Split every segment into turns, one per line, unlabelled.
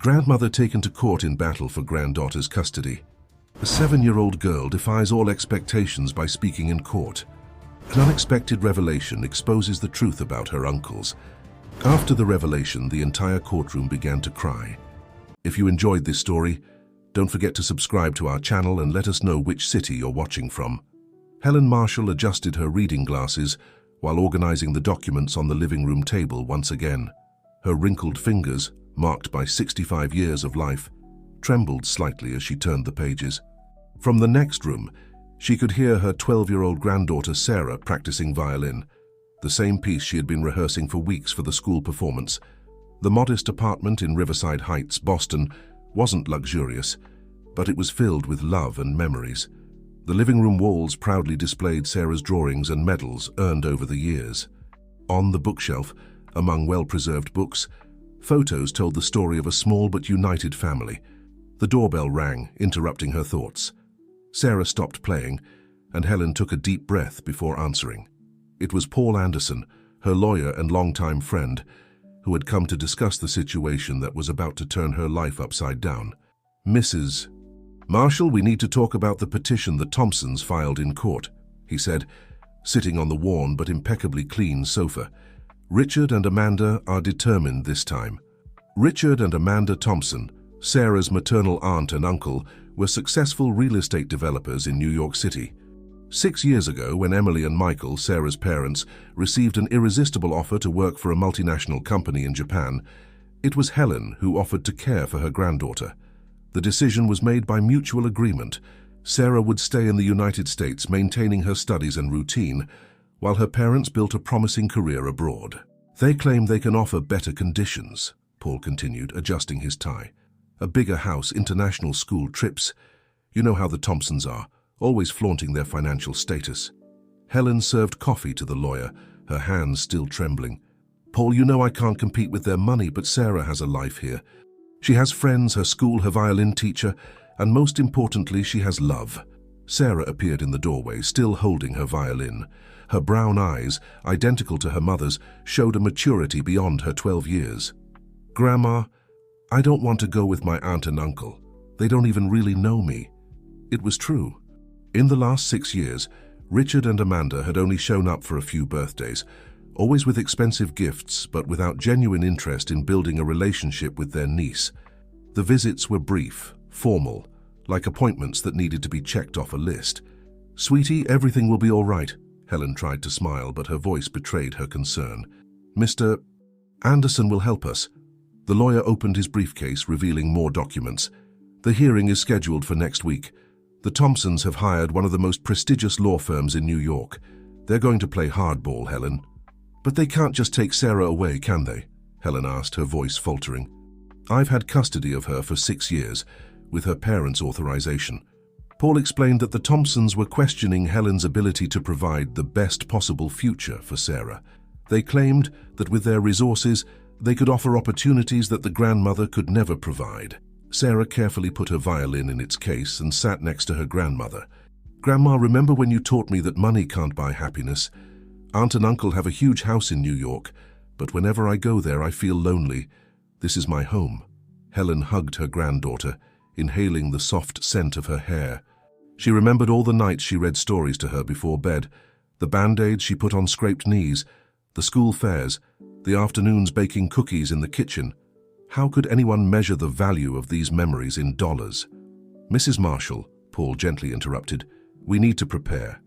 Grandmother taken to court in battle for granddaughter's custody. A 7-year-old girl defies all expectations by speaking in court. An unexpected revelation exposes the truth about her uncles. After the revelation, the entire courtroom began to cry. If you enjoyed this story, don't forget to subscribe to our channel and let us know which city you're watching from. Helen Marshall adjusted her reading glasses while organizing the documents on the living room table once again. Her wrinkled fingers, marked by 65 years of life, trembled slightly as she turned the pages. From the next room, she could hear her 12-year-old granddaughter Sarah practicing violin, the same piece she had been rehearsing for weeks for the school performance. The modest apartment in Riverside Heights, Boston, wasn't luxurious, but it was filled with love and memories. The living room walls proudly displayed Sarah's drawings and medals earned over the years. On the bookshelf, among well-preserved books, photos told the story of a small but united family. The doorbell rang, interrupting her thoughts. Sarah stopped playing, and Helen took a deep breath before answering. It was Paul Anderson, her lawyer and longtime friend, who had come to discuss the situation that was about to turn her life upside down. "Mrs. Marshall, we need to talk about the petition the Thompsons filed in court," he said, sitting on the worn but impeccably clean sofa. "Richard and Amanda are determined this time." Richard and Amanda Thompson, Sarah's maternal aunt and uncle, were successful real estate developers in New York City. 6 years ago, when Emily and Michael, Sarah's parents, received an irresistible offer to work for a multinational company in Japan, it was Helen who offered to care for her granddaughter. The decision was made by mutual agreement. Sarah would stay in the United States, maintaining her studies and routine, while her parents built a promising career abroad. "They claim they can offer better conditions," Paul continued, adjusting his tie. "A bigger house, international school trips. You know how the Thompsons are, always flaunting their financial status." Helen served coffee to the lawyer, her hands still trembling. "Paul, you know I can't compete with their money, but Sarah has a life here. She has friends, her school, her violin teacher, and most importantly, she has love." Sarah appeared in the doorway, still holding her violin. Her brown eyes, identical to her mother's, showed a maturity beyond her 12 years. "Grandma, I don't want to go with my aunt and uncle. They don't even really know me." It was true. In the last 6 years, Richard and Amanda had only shown up for a few birthdays, always with expensive gifts, but without genuine interest in building a relationship with their niece. The visits were brief, formal, like appointments that needed to be checked off a list. "Sweetie, everything will be all right." Helen tried to smile, but her voice betrayed her concern. "Mr. Anderson will help us." The lawyer opened his briefcase, revealing more documents. "The hearing is scheduled for next week. The Thompsons have hired one of the most prestigious law firms in New York. They're going to play hardball, Helen." "But they can't just take Sarah away, can they?" Helen asked, her voice faltering. "I've had custody of her for 6 years, with her parents' authorization." Paul explained that the Thompsons were questioning Helen's ability to provide the best possible future for Sarah. They claimed that with their resources, they could offer opportunities that the grandmother could never provide. Sarah carefully put her violin in its case and sat next to her grandmother. "Grandma, remember when you taught me that money can't buy happiness? Aunt and uncle have a huge house in New York, but whenever I go there, I feel lonely. This is my home." Helen hugged her granddaughter, inhaling the soft scent of her hair. She remembered all the nights she read stories to her before bed, the band-aids she put on scraped knees, the school fairs, the afternoons baking cookies in the kitchen. How could anyone measure the value of these memories in dollars? "Mrs. Marshall," Paul gently interrupted, "we need to prepare.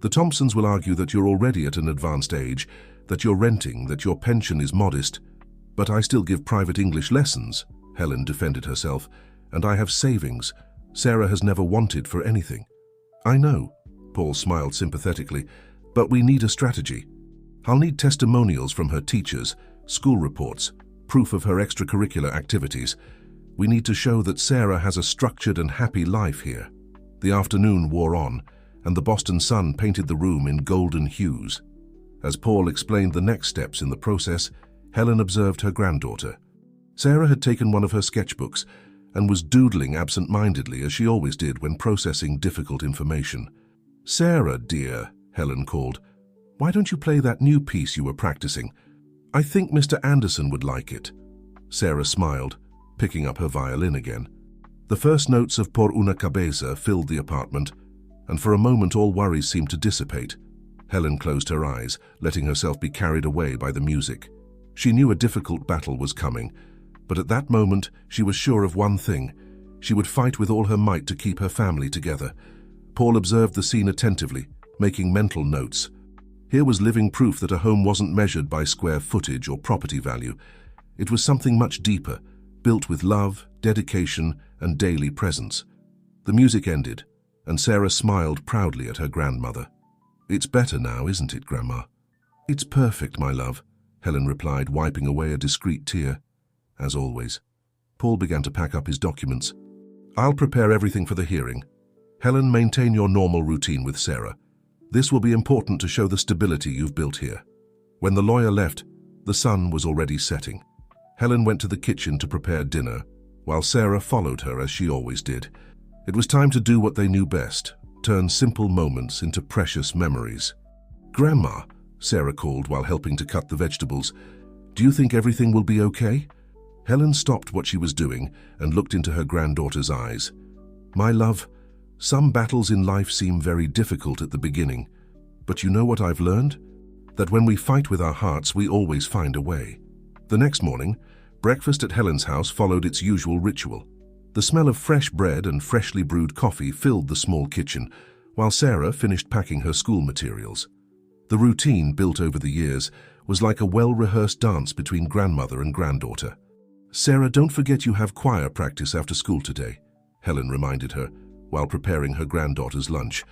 The Thompsons will argue that you're already at an advanced age, that you're renting, that your pension is modest. But I still give private English lessons," Helen defended herself, "and I have savings. Sarah has never wanted for anything." "I know," Paul smiled sympathetically, "but we need a strategy. I'll need testimonials from her teachers, school reports, proof of her extracurricular activities. We need to show that Sarah has a structured and happy life here." The afternoon wore on, and the Boston sun painted the room in golden hues. As Paul explained the next steps in the process, Helen observed her granddaughter. Sarah had taken one of her sketchbooks and was doodling absent-mindedly, as she always did when processing difficult information. "Sarah, dear," Helen called, "why don't you play that new piece you were practicing? I think Mr. Anderson would like it." Sarah smiled. picking up her violin again. The first notes of Por una cabeza filled the apartment, and for a moment all worries seemed to dissipate. Helen closed her eyes, letting herself be carried away by the music. She knew a difficult battle was coming, but at that moment she was sure of one thing. She would fight with all her might to keep her family together. Paul observed the scene attentively, making mental notes. Here was living proof that a home wasn't measured by square footage or property value. It was something much deeper, built with love, dedication, and daily presence. The music ended, and Sarah smiled proudly at her grandmother. "It's better now, isn't it, Grandma?" "It's perfect, my love," Helen replied, wiping away a discreet tear. As always. Paul began to pack up his documents. "I'll prepare everything for the hearing. Helen, maintain your normal routine with Sarah. This will be important to show the stability you've built here." When the lawyer left, the sun was already setting. Helen went to the kitchen to prepare dinner, while Sarah followed her as she always did. It was time to do what they knew best, turn simple moments into precious memories. "Grandma," Sarah called while helping to cut the vegetables, "do you think everything will be okay?" Helen stopped what she was doing and looked into her granddaughter's eyes. "My love, some battles in life seem very difficult at the beginning, but you know what I've learned? That when we fight with our hearts, we always find a way." The next morning, breakfast at Helen's house followed its usual ritual. The smell of fresh bread and freshly brewed coffee filled the small kitchen, while Sarah finished packing her school materials. The routine, built over the years, was like a well-rehearsed dance between grandmother and granddaughter. "Sarah, don't forget you have choir practice after school today," Helen reminded her, while preparing her granddaughter's lunch.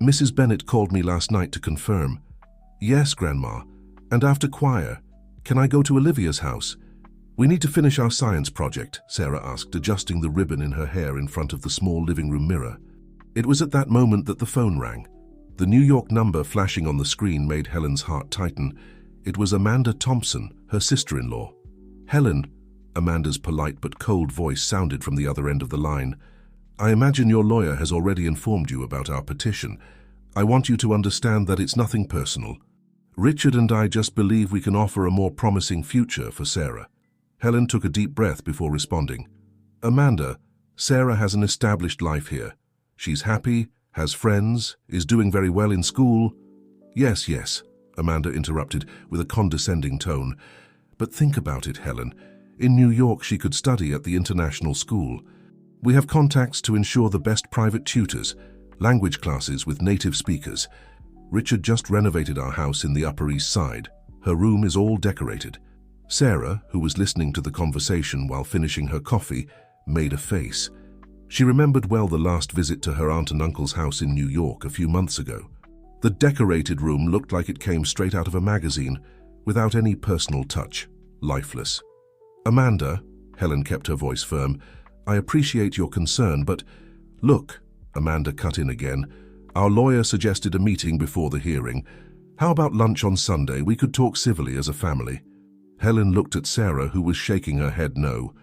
"Mrs. Bennet called me last night to confirm." "Yes, Grandma. And after choir, can I go to Olivia's house?" "We need to finish our science project," Sarah asked, adjusting the ribbon in her hair in front of the small living room mirror. It was at that moment that the phone rang. The New York number flashing on the screen made Helen's heart tighten. It was Amanda Thompson, her sister-in-law. "Helen," Amanda's polite but cold voice sounded from the other end of the line. "I imagine your lawyer has already informed you about our petition. I want you to understand that it's nothing personal. Richard and I just believe we can offer a more promising future for Sarah." Helen took a deep breath before responding. "Amanda, Sarah has an established life here. She's happy, has friends, is doing very well in school." Yes, Amanda interrupted with a condescending tone. "But think about it, Helen. In New York, she could study at the international school. We have contacts to ensure the best private tutors, language classes with native speakers. Richard just renovated our house in the Upper East Side. Her room is all decorated." Sarah, who was listening to the conversation while finishing her coffee, made a face. She remembered well the last visit to her aunt and uncle's house in New York a few months ago. The decorated room looked like it came straight out of a magazine, without any personal touch, lifeless. "Amanda," Helen kept her voice firm, "I appreciate your concern, but..." "Look," Amanda cut in again, "our lawyer suggested a meeting before the hearing. How about lunch on Sunday? We could talk civilly as a family." Helen looked at Sarah, who was shaking her head no.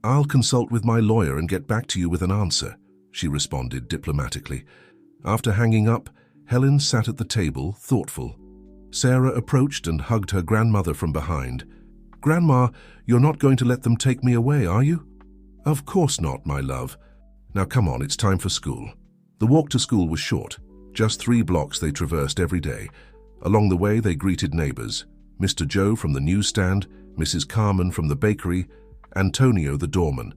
"I'll consult with my lawyer and get back to you with an answer," she responded diplomatically. After hanging up, Helen sat at the table, thoughtful. Sarah approached and hugged her grandmother from behind. "Grandma, you're not going to let them take me away, are you?" "Of course not, my love. Now come on, it's time for school." The walk to school was short. Just 3 blocks they traversed every day. Along the way, they greeted neighbors. Mr. Joe from the newsstand, Mrs. Carmen from the bakery, Antonio the doorman,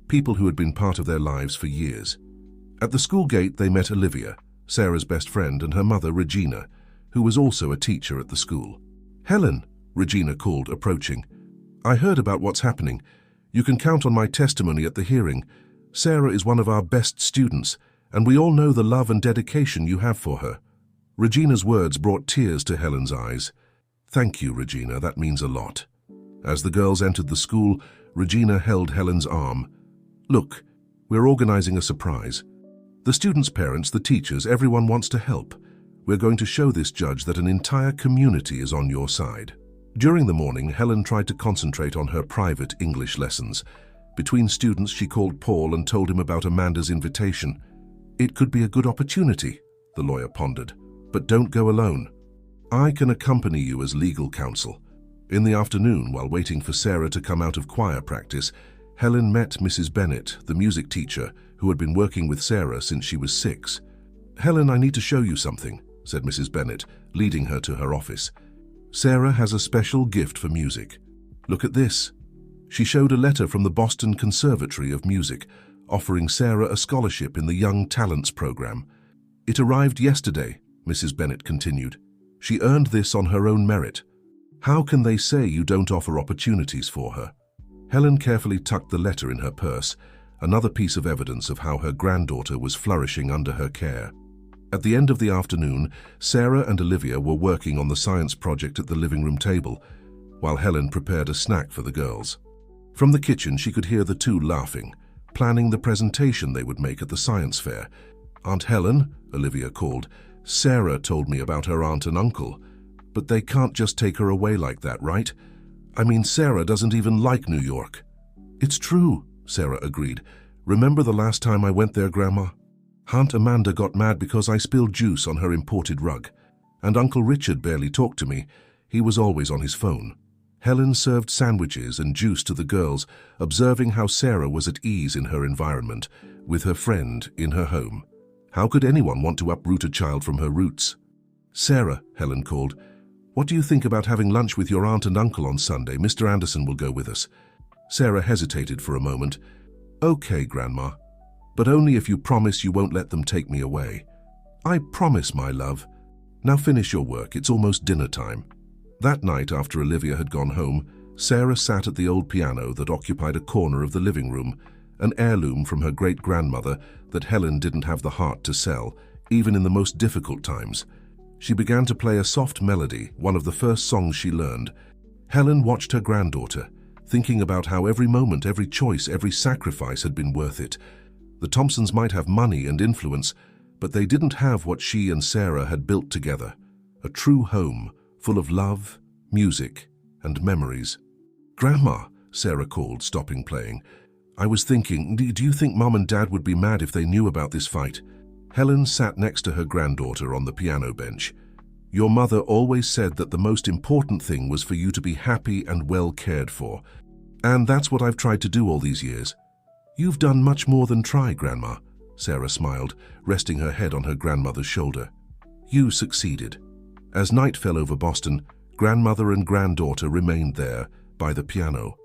people who had been part of their lives for years. At the school gate, they met Olivia, Sarah's best friend, and her mother, Regina, who was also a teacher at the school. "Helen," Regina called, approaching. "I heard about what's happening. You can count on my testimony at the hearing. Sarah is one of our best students, and we all know the love and dedication you have for her." Regina's words brought tears to Helen's eyes. "Thank you, Regina, that means a lot." As the girls entered the school, Regina held Helen's arm. "Look, we're organizing a surprise. The students' parents, the teachers, everyone wants to help. We're going to show this judge that an entire community is on your side." During the morning, Helen tried to concentrate on her private English lessons. Between students, she called Paul and told him about Amanda's invitation. "It could be a good opportunity," the lawyer pondered. "But don't go alone. I can accompany you as legal counsel." In the afternoon, while waiting for Sarah to come out of choir practice, Helen met Mrs. Bennet, the music teacher, who had been working with Sarah since she was 6. "Helen, I need to show you something," said Mrs. Bennet, leading her to her office. "Sarah has a special gift for music. Look at this." She showed a letter from the Boston Conservatory of Music, offering Sarah a scholarship in the Young Talents program. "It arrived yesterday," Mrs. Bennet continued. "She earned this on her own merit. How can they say you don't offer opportunities for her?" Helen carefully tucked the letter in her purse, another piece of evidence of how her granddaughter was flourishing under her care. At the end of the afternoon, Sarah and Olivia were working on the science project at the living room table, while Helen prepared a snack for the girls. From the kitchen, she could hear the two laughing, planning the presentation they would make at the science fair. "Aunt Helen," Olivia called, "Sarah told me about her aunt and uncle. But they can't just take her away like that, right? I mean, Sarah doesn't even like New York." "It's true," Sarah agreed. "Remember the last time I went there, Grandma? Aunt Amanda got mad because I spilled juice on her imported rug. And Uncle Richard barely talked to me. He was always on his phone." Helen served sandwiches and juice to the girls, observing how Sarah was at ease in her environment, with her friend in her home. How could anyone want to uproot a child from her roots? "Sarah," Helen called, "what do you think about having lunch with your aunt and uncle on Sunday? Mr. Anderson will go with us." Sarah hesitated for a moment. "Okay, Grandma, but only if you promise you won't let them take me away." "I promise, my love. Now finish your work, it's almost dinner time." That night, after Olivia had gone home, Sarah sat at the old piano that occupied a corner of the living room, an heirloom from her great-grandmother that Helen didn't have the heart to sell, even in the most difficult times. She began to play a soft melody, one of the first songs she learned. Helen watched her granddaughter, thinking about how every moment, every choice, every sacrifice had been worth it. The Thompsons might have money and influence, but they didn't have what she and Sarah had built together, a true home, full of love, music, and memories. "Grandma," Sarah called, stopping playing, "I was thinking, do you think Mom and Dad would be mad if they knew about this fight?" Helen sat next to her granddaughter on the piano bench. "Your mother always said that the most important thing was for you to be happy and well cared for. And that's what I've tried to do all these years." "You've done much more than try, Grandma," Sarah smiled, resting her head on her grandmother's shoulder. "You succeeded." As night fell over Boston, grandmother and granddaughter remained there, by the piano,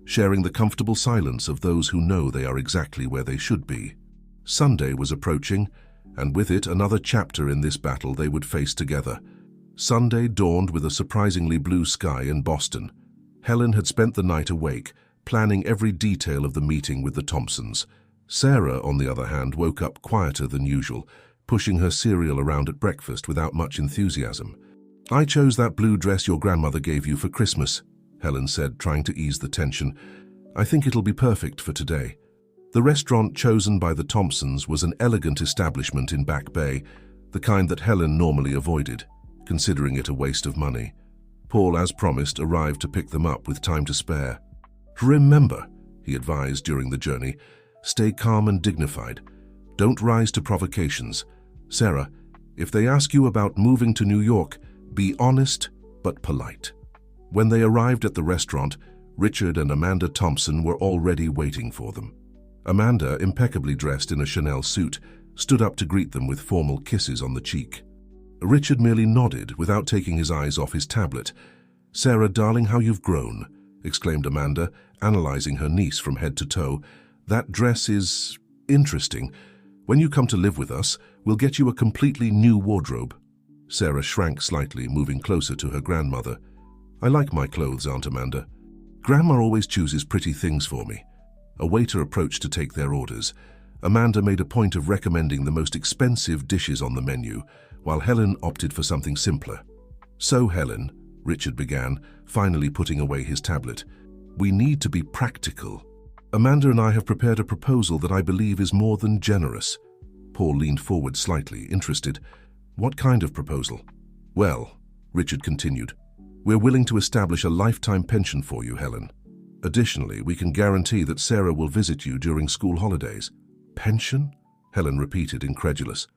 sharing the comfortable silence of those who know they are exactly where they should be. Sunday was approaching, and with it another chapter in this battle they would face together. Sunday dawned with a surprisingly blue sky in Boston. Helen had spent the night awake, planning every detail of the meeting with the Thompsons. Sarah, on the other hand, woke up quieter than usual, pushing her cereal around at breakfast without much enthusiasm. "I chose that blue dress your grandmother gave you for Christmas," Helen said, trying to ease the tension. "I think it'll be perfect for today." The restaurant chosen by the Thompsons was an elegant establishment in Back Bay, the kind that Helen normally avoided, considering it a waste of money. Paul, as promised, arrived to pick them up with time to spare. "Remember," he advised during the journey, "stay calm and dignified. Don't rise to provocations. Sarah, if they ask you about moving to New York, be honest but polite." When they arrived at the restaurant, Richard and Amanda Thompson were already waiting for them. Amanda, impeccably dressed in a Chanel suit, stood up to greet them with formal kisses on the cheek. Richard merely nodded without taking his eyes off his tablet. "Sarah, darling, how you've grown," exclaimed Amanda, analyzing her niece from head to toe. "That dress is interesting. When you come to live with us, we'll get you a completely new wardrobe." Sarah shrank slightly, moving closer to her grandmother. "I like my clothes, Aunt Amanda. Grandma always chooses pretty things for me." A waiter approached to take their orders. Amanda made a point of recommending the most expensive dishes on the menu, while Helen opted for something simpler. "So, Helen," Richard began, finally putting away his tablet, "we need to be practical. Amanda and I have prepared a proposal that I believe is more than generous." Paul leaned forward slightly, interested. "What kind of proposal?" "Well," Richard continued, "we're willing to establish a lifetime pension for you, Helen. Additionally, we can guarantee that Sarah will visit you during school holidays." "Pension?" Helen repeated, incredulous.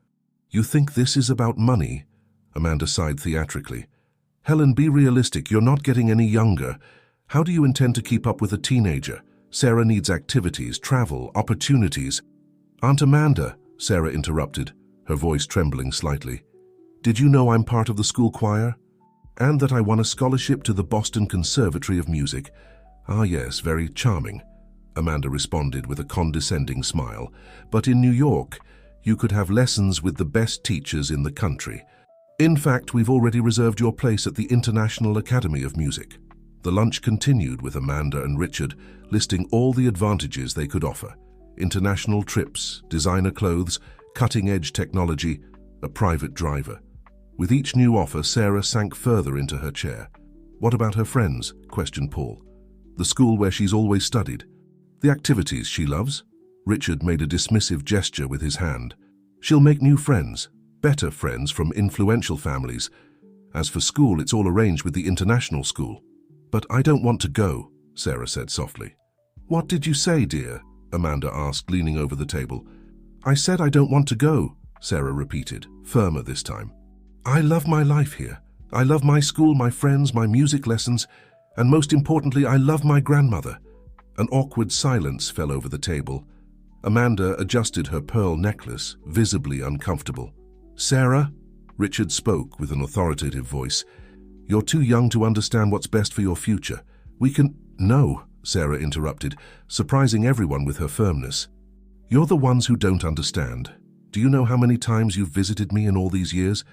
"You think this is about money?" Amanda sighed theatrically. "Helen, be realistic. You're not getting any younger. How do you intend to keep up with a teenager? Sarah needs activities, travel, opportunities. Aunt Amanda, Sarah interrupted, her voice trembling slightly. Did you know I'm part of the school choir? And that I won a scholarship to the Boston Conservatory of Music. Ah yes, very charming, Amanda responded with a condescending smile. But in New York, you could have lessons with the best teachers in the country. In fact, we've already reserved your place at the International Academy of Music. The lunch continued with Amanda and Richard listing all the advantages they could offer. International trips, designer clothes, cutting-edge technology, a private driver. With each new offer, Sarah sank further into her chair. What about her friends? Questioned Paul. The school where she's always studied. The activities she loves? Richard made a dismissive gesture with his hand. She'll make new friends, better friends from influential families. As for school, it's all arranged with the international school. But I don't want to go, Sarah said softly. What did you say, dear? Amanda asked, leaning over the table. I said I don't want to go, Sarah repeated, firmer this time. I love my life here. I love my school, my friends, my music lessons, and most importantly, I love my grandmother. An awkward silence fell over the table. Amanda adjusted her pearl necklace, visibly uncomfortable. Sarah, Richard spoke with an authoritative voice. You're too young to understand what's best for your future. We can... No, Sarah interrupted, surprising everyone with her firmness. You're the ones who don't understand. Do you know how many times you've visited me in all these years?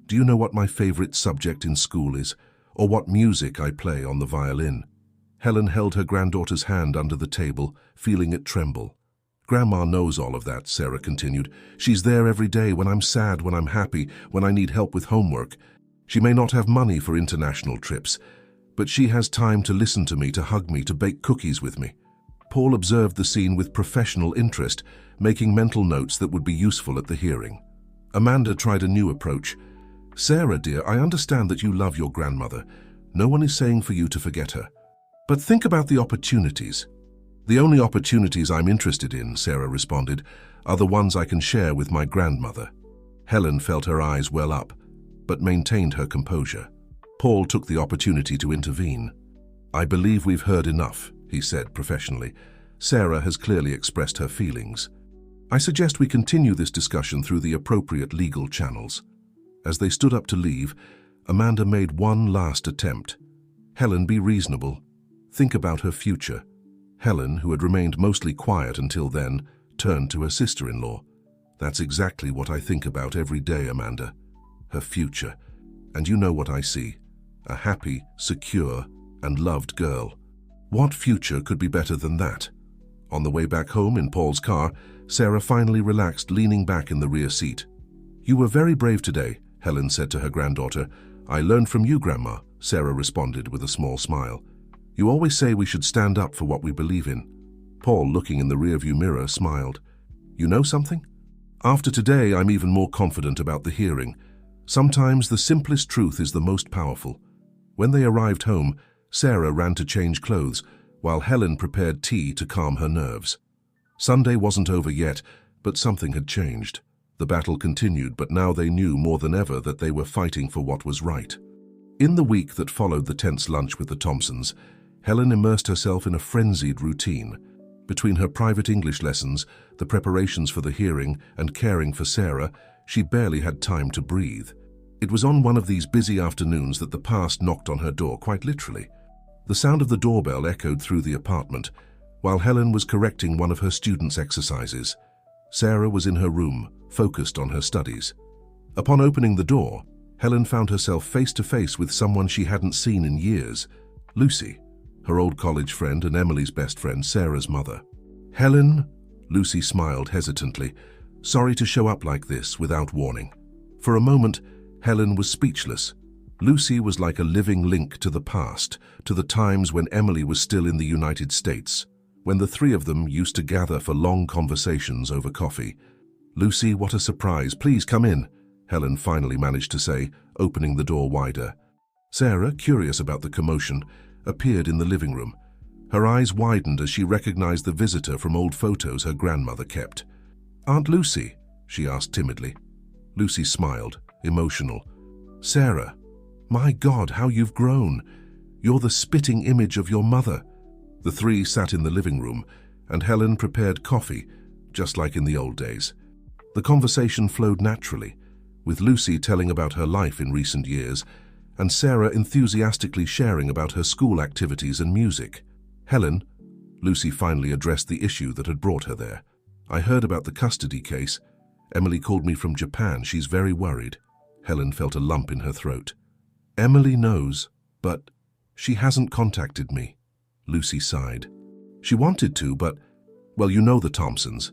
Do you know what my favorite subject in school is? Or what music I play on the violin? Helen held her granddaughter's hand under the table, feeling it tremble. Grandma knows all of that, Sarah continued. She's there every day when I'm sad, when I'm happy, when I need help with homework. She may not have money for international trips, but she has time to listen to me, to hug me, to bake cookies with me. Paul observed the scene with professional interest, making mental notes that would be useful at the hearing. Amanda tried a new approach. Sarah, dear, I understand that you love your grandmother. No one is saying for you to forget her. But think about the opportunities. The only opportunities I'm interested in, Sarah responded, are the ones I can share with my grandmother. Helen felt her eyes well up, but maintained her composure. Paul took the opportunity to intervene. I believe we've heard enough, he said professionally. Sarah has clearly expressed her feelings. I suggest we continue this discussion through the appropriate legal channels. As they stood up to leave, Amanda made one last attempt. Helen, be reasonable. Think about her future. Helen, who had remained mostly quiet until then, turned to her sister-in-law. That's exactly what I think about every day, Amanda. Her future. And you know what I see. A happy, secure, and loved girl. What future could be better than that? On the way back home in Paul's car, Sarah finally relaxed, leaning back in the rear seat. You were very brave today, Helen said to her granddaughter. I learned from you, Grandma, Sarah responded with a small smile. You always say we should stand up for what we believe in. Paul, looking in the rearview mirror, smiled. You know something? After today, I'm even more confident about the hearing. Sometimes the simplest truth is the most powerful. When they arrived home, Sarah ran to change clothes, while Helen prepared tea to calm her nerves. Sunday wasn't over yet, but something had changed. The battle continued, but now they knew more than ever that they were fighting for what was right. In the week that followed the tense lunch with the Thompsons, Helen immersed herself in a frenzied routine. Between her private English lessons, the preparations for the hearing, and caring for Sarah, she barely had time to breathe. It was on one of these busy afternoons that the past knocked on her door, quite literally. The sound of the doorbell echoed through the apartment, while Helen was correcting one of her students' exercises. Sarah was in her room, focused on her studies. Upon opening the door, Helen found herself face to face with someone she hadn't seen in years, Lucy, her old college friend and Emily's best friend, Sarah's mother. Helen, Lucy smiled hesitantly, sorry to show up like this without warning. For a moment, Helen was speechless. Lucy was like a living link to the past, to the times when Emily was still in the United States, when the three of them used to gather for long conversations over coffee. Lucy, what a surprise. Please come in, Helen finally managed to say, opening the door wider. Sarah, curious about the commotion, appeared in the living room. Her eyes widened as she recognized the visitor from old photos her grandmother kept. Aunt Lucy, she asked timidly. Lucy smiled, emotional. Sarah, my God, how you've grown. You're the spitting image of your mother. The three sat in the living room, and Helen prepared coffee, just like in the old days. The conversation flowed naturally, with Lucy telling about her life in recent years, and Sarah enthusiastically sharing about her school activities and music. "Helen," Lucy finally addressed the issue that had brought her there. "I heard about the custody case. Emily called me from Japan. She's very worried." Helen felt a lump in her throat. "Emily knows, but she hasn't contacted me," Lucy sighed. "She wanted to, but, well, you know the Thompsons.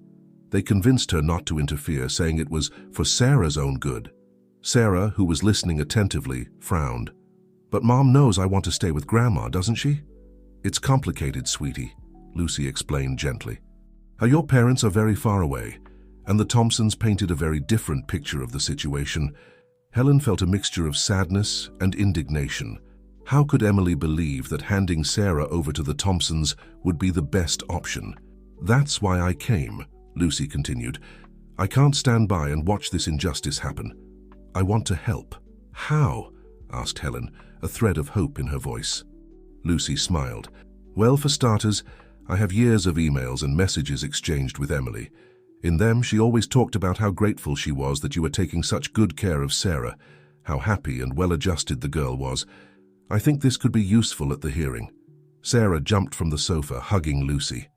They convinced her not to interfere, saying it was for Sarah's own good." Sarah, who was listening attentively, frowned. "But Mom knows I want to stay with Grandma, doesn't she?" "It's complicated, sweetie," Lucy explained gently. "Your parents are very far away, and the Thompsons painted a very different picture of the situation." Helen felt a mixture of sadness and indignation. How could Emily believe that handing Sarah over to the Thompsons would be the best option? "That's why I came," Lucy continued. "I can't stand by and watch this injustice happen. I want to help." "How?" asked Helen, a thread of hope in her voice. Lucy smiled. "Well, for starters, I have years of emails and messages exchanged with Emily. In them, she always talked about how grateful she was that you were taking such good care of Sarah, how happy and well-adjusted the girl was. I think this could be useful at the hearing." Sarah jumped from the sofa, hugging Lucy.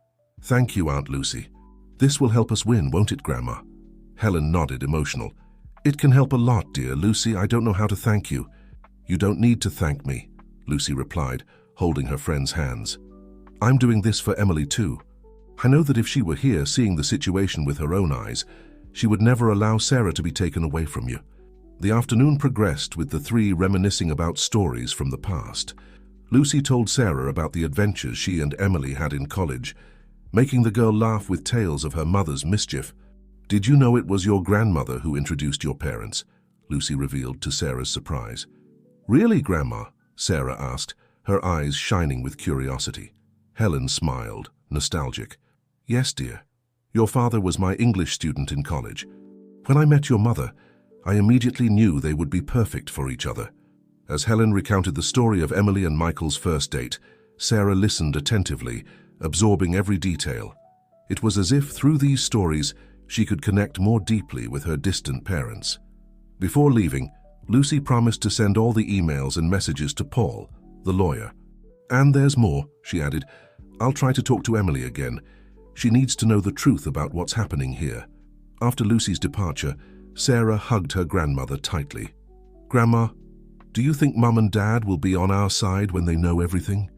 "Thank you, Aunt Lucy. This will help us win, won't it, Grandma?" Helen nodded, emotional. "It can help a lot, dear Lucy. I don't know how to thank you." "You don't need to thank me," Lucy replied, holding her friend's hands. "I'm doing this for Emily too. I know that if she were here seeing the situation with her own eyes, she would never allow Sarah to be taken away from you." The afternoon progressed with the three reminiscing about stories from the past. Lucy told Sarah about the adventures she and Emily had in college, making the girl laugh with tales of her mother's mischief. "Did you know it was your grandmother who introduced your parents?" Lucy revealed to Sarah's surprise. "Really, Grandma?" Sarah asked, her eyes shining with curiosity. Helen smiled, nostalgic. "Yes, dear. Your father was my English student in college. When I met your mother, I immediately knew they would be perfect for each other." As Helen recounted the story of Emily and Michael's first date, Sarah listened attentively, absorbing every detail. It was as if through these stories, she could connect more deeply with her distant parents. Before leaving, Lucy promised to send all the emails and messages to Paul, the lawyer. "And there's more," she added. "I'll try to talk to Emily again. She needs to know the truth about what's happening here." After Lucy's departure, Sarah hugged her grandmother tightly. "Grandma, do you think Mum and Dad will be on our side when they know everything?"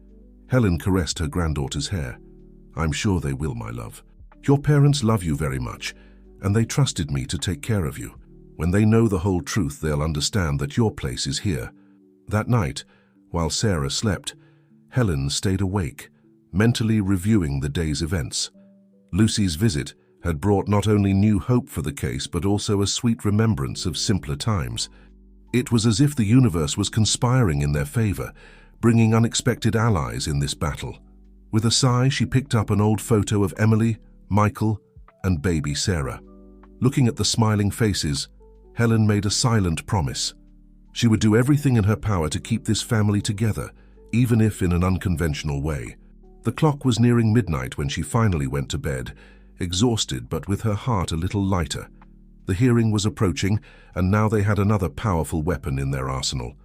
Helen caressed her granddaughter's hair. "I'm sure they will, my love. Your parents love you very much, and they trusted me to take care of you. When they know the whole truth, they'll understand that your place is here." That night, while Sarah slept, Helen stayed awake, mentally reviewing the day's events. Lucy's visit had brought not only new hope for the case, but also a sweet remembrance of simpler times. It was as if the universe was conspiring in their favor, bringing unexpected allies in this battle. With a sigh, she picked up an old photo of Emily, Michael, and baby Sarah. Looking at the smiling faces, Helen made a silent promise. She would do everything in her power to keep this family together, even if in an unconventional way. The clock was nearing midnight when she finally went to bed, exhausted but with her heart a little lighter. The hearing was approaching, and now they had another powerful weapon in their arsenal.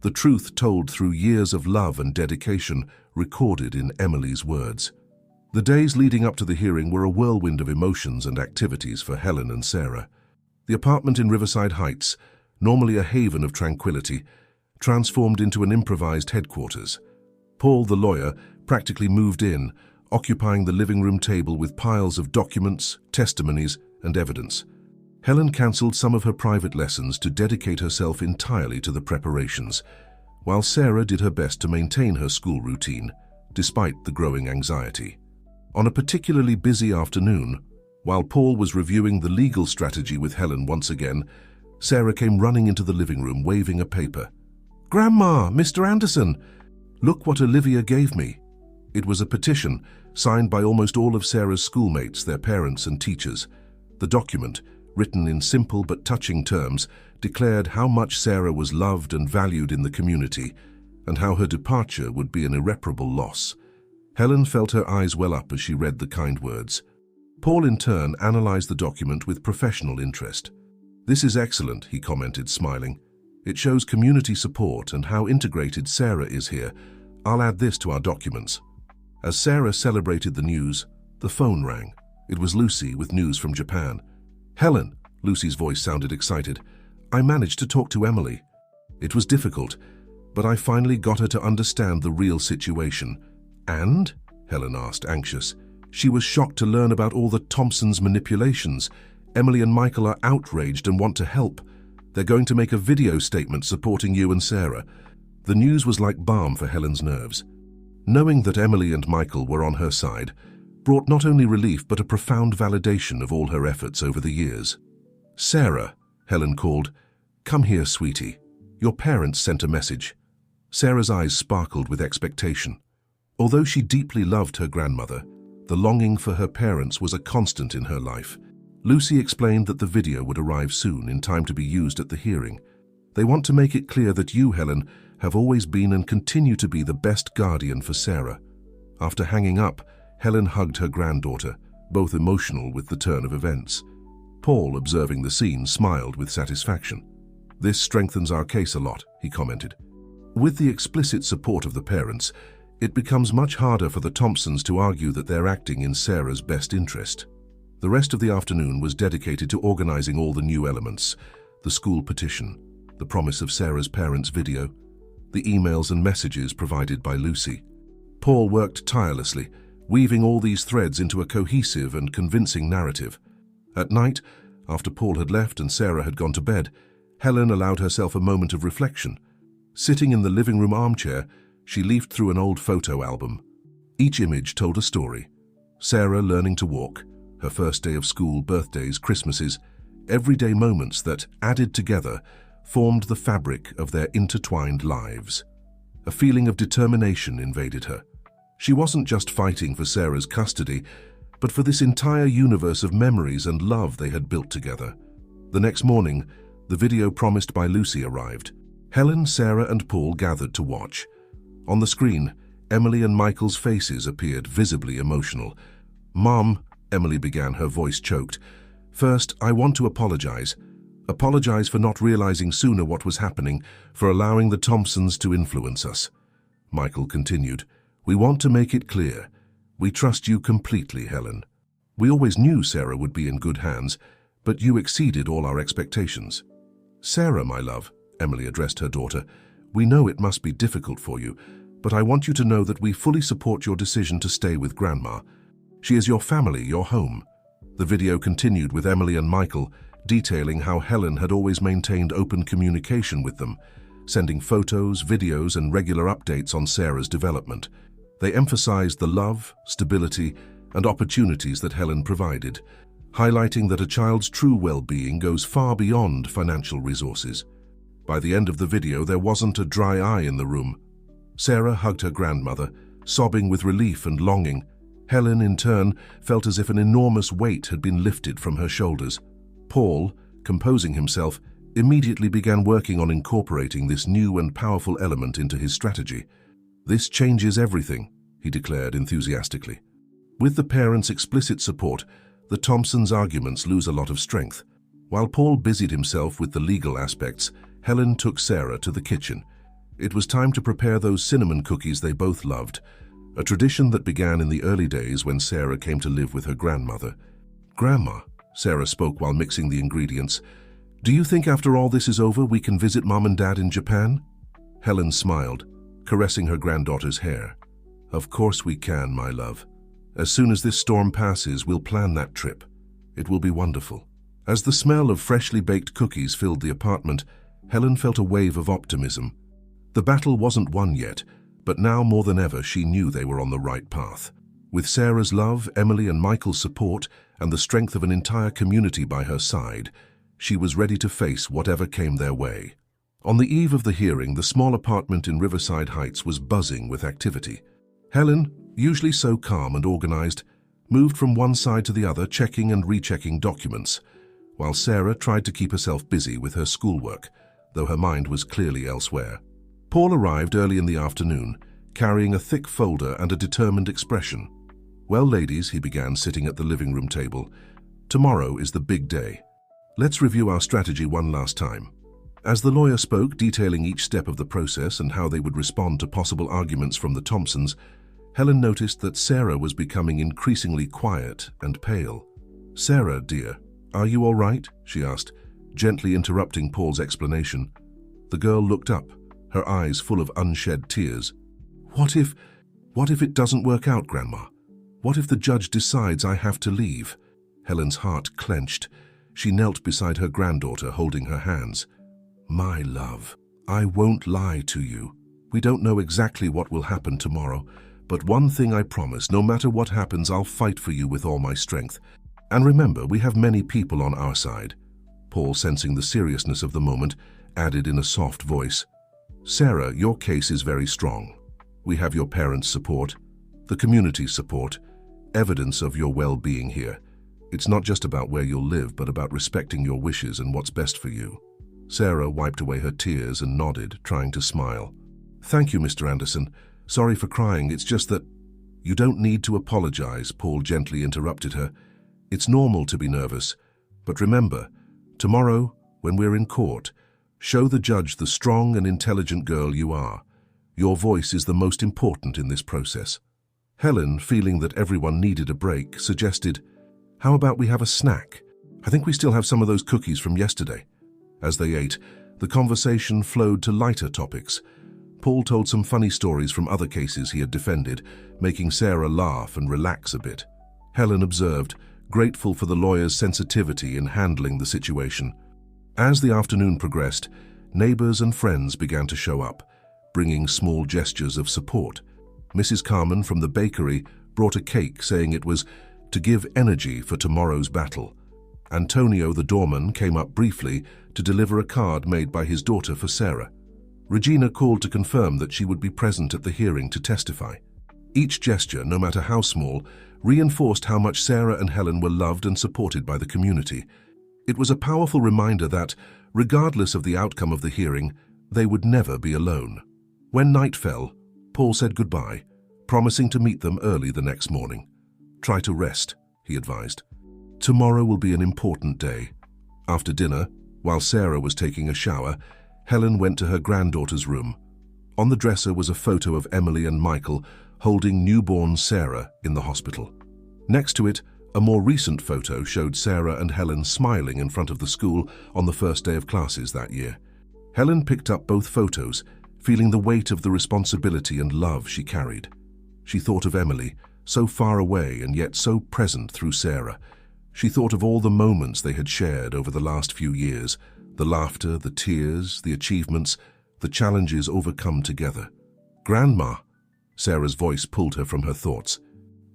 The truth told through years of love and dedication, recorded in Emily's words. The days leading up to the hearing were a whirlwind of emotions and activities for Helen and Sarah. The apartment in Riverside Heights, normally a haven of tranquility, transformed into an improvised headquarters. Paul, the lawyer, practically moved in, occupying the living room table with piles of documents, testimonies, and evidence. Helen cancelled some of her private lessons to dedicate herself entirely to the preparations, while Sarah did her best to maintain her school routine, despite the growing anxiety. On a particularly busy afternoon, while Paul was reviewing the legal strategy with Helen once again, Sarah came running into the living room waving a paper. "Grandma, Mr. Anderson, look what Olivia gave me." It was a petition signed by almost all of Sarah's schoolmates, their parents and teachers. The document, written in simple but touching terms, declared how much Sarah was loved and valued in the community, and how her departure would be an irreparable loss. Helen felt her eyes well up as she read the kind words. Paul, in turn, analyzed the document with professional interest. "This is excellent," he commented, smiling. "It shows community support and how integrated Sarah is here. I'll add this to our documents." As Sarah celebrated the news, the phone rang. It was Lucy with news from Japan. "Helen," Lucy's voice sounded excited, "I managed to talk to Emily. It was difficult, but I finally got her to understand the real situation." "And?" Helen asked, anxious. "She was shocked to learn about all the Thompsons' manipulations. Emily and Michael are outraged and want to help. They're going to make a video statement supporting you and Sarah." The news was like balm for Helen's nerves. Knowing that Emily and Michael were on her side brought not only relief but a profound validation of all her efforts over the years. "Sarah," Helen called. "Come here, sweetie. Your parents sent a message." Sarah's eyes sparkled with expectation. Although she deeply loved her grandmother, the longing for her parents was a constant in her life. Lucy explained that the video would arrive soon, in time to be used at the hearing. "They want to make it clear that you, Helen, have always been and continue to be the best guardian for Sarah." After hanging up, Helen hugged her granddaughter, both emotional with the turn of events. Paul, observing the scene, smiled with satisfaction. "This strengthens our case a lot," he commented. With the explicit support of the parents, it becomes much harder for the Thompsons to argue that they're acting in Sarah's best interest. The rest of the afternoon was dedicated to organizing all the new elements: the school petition, the promise of Sarah's parents' video, the emails and messages provided by Lucy. Paul worked tirelessly, weaving all these threads into a cohesive and convincing narrative. At night, after Paul had left and Sarah had gone to bed, Helen allowed herself a moment of reflection. Sitting in the living room armchair, she leafed through an old photo album. Each image told a story. Sarah learning to walk, her first day of school, birthdays, Christmases, everyday moments that, added together, formed the fabric of their intertwined lives. A feeling of determination invaded her. She wasn't just fighting for Sarah's custody, but for this entire universe of memories and love they had built together. The next morning, the video promised by Lucy arrived. Helen, Sarah, and Paul gathered to watch. On the screen, Emily and Michael's faces appeared visibly emotional. "Mom," Emily began, her voice choked. "First, I want to apologize. Apologize for not realizing sooner what was happening, for allowing the Thompsons to influence us." Michael continued, "We want to make it clear. We trust you completely, Helen. We always knew Sarah would be in good hands, but you exceeded all our expectations." "Sarah, my love," Emily addressed her daughter, "we know it must be difficult for you, but I want you to know that we fully support your decision to stay with Grandma. She is your family, your home." The video continued with Emily and Michael, detailing how Helen had always maintained open communication with them, sending photos, videos, and regular updates on Sarah's development. They emphasized the love, stability, and opportunities that Helen provided, highlighting that a child's true well-being goes far beyond financial resources. By the end of the video, there wasn't a dry eye in the room. Sarah hugged her grandmother, sobbing with relief and longing. Helen, in turn, felt as if an enormous weight had been lifted from her shoulders. Paul, composing himself, immediately began working on incorporating this new and powerful element into his strategy. "This changes everything," he declared enthusiastically. With the parents' explicit support, the Thompsons' arguments lose a lot of strength. While Paul busied himself with the legal aspects, Helen took Sarah to the kitchen. It was time to prepare those cinnamon cookies they both loved, a tradition that began in the early days when Sarah came to live with her grandmother. "Grandma," Sarah spoke while mixing the ingredients, "do you think after all this is over we can visit Mom and Dad in Japan?" Helen smiled, caressing her granddaughter's hair. "Of course we can, my love. As soon as this storm passes, we'll plan that trip. It will be wonderful." As the smell of freshly baked cookies filled the apartment, Helen felt a wave of optimism. The battle wasn't won yet, but now more than ever she knew they were on the right path. With Sarah's love, Emily and Michael's support, and the strength of an entire community by her side, she was ready to face whatever came their way. On the eve of the hearing, the small apartment in Riverside Heights was buzzing with activity. Helen, usually so calm and organized, moved from one side to the other, checking and rechecking documents, while Sarah tried to keep herself busy with her schoolwork, though her mind was clearly elsewhere. Paul arrived early in the afternoon, carrying a thick folder and a determined expression. "Well, ladies," he began, sitting at the living room table, "tomorrow is the big day. Let's review our strategy one last time." As the lawyer spoke, detailing each step of the process and how they would respond to possible arguments from the Thompsons, Helen noticed that Sarah was becoming increasingly quiet and pale. "Sarah, dear, are you all right?" she asked, gently interrupting Paul's explanation. The girl looked up, her eyes full of unshed tears. What if it doesn't work out, Grandma? What if the judge decides I have to leave?" Helen's heart clenched. She knelt beside her granddaughter, holding her hands. "My love, I won't lie to you. We don't know exactly what will happen tomorrow, but one thing I promise, no matter what happens, I'll fight for you with all my strength. And remember, we have many people on our side." Paul, sensing the seriousness of the moment, added in a soft voice, "Sarah, your case is very strong. We have your parents' support, the community's support, evidence of your well-being here. It's not just about where you'll live, but about respecting your wishes and what's best for you." Sarah wiped away her tears and nodded, trying to smile. "Thank you, Mr. Anderson. Sorry for crying, it's just that—" "You don't need to apologize," Paul gently interrupted her. "It's normal to be nervous. But remember, tomorrow, when we're in court, show the judge the strong and intelligent girl you are. Your voice is the most important in this process." Helen, feeling that everyone needed a break, suggested, "How about we have a snack? I think we still have some of those cookies from yesterday." As they ate, the conversation flowed to lighter topics. Paul told some funny stories from other cases he had defended, making Sarah laugh and relax a bit. Helen observed, grateful for the lawyer's sensitivity in handling the situation. As the afternoon progressed, neighbors and friends began to show up, bringing small gestures of support. Mrs. Carmen from the bakery brought a cake, saying it was to give energy for tomorrow's battle. Antonio, the doorman, came up briefly to deliver a card made by his daughter for Sarah. Regina called to confirm that she would be present at the hearing to testify. Each gesture, no matter how small, reinforced how much Sarah and Helen were loved and supported by the community. It was a powerful reminder that, regardless of the outcome of the hearing, they would never be alone. When night fell, Paul said goodbye, promising to meet them early the next morning. "Try to rest," he advised. "Tomorrow will be an important day." After dinner, while Sarah was taking a shower, Helen went to her granddaughter's room. On the dresser was a photo of Emily and Michael holding newborn Sarah in the hospital. Next to it, a more recent photo showed Sarah and Helen smiling in front of the school on the first day of classes that year. Helen picked up both photos, feeling the weight of the responsibility and love she carried. She thought of Emily, so far away and yet so present through Sarah. She thought of all the moments they had shared over the last few years, the laughter, the tears, the achievements, the challenges overcome together. "Grandma," Sarah's voice pulled her from her thoughts.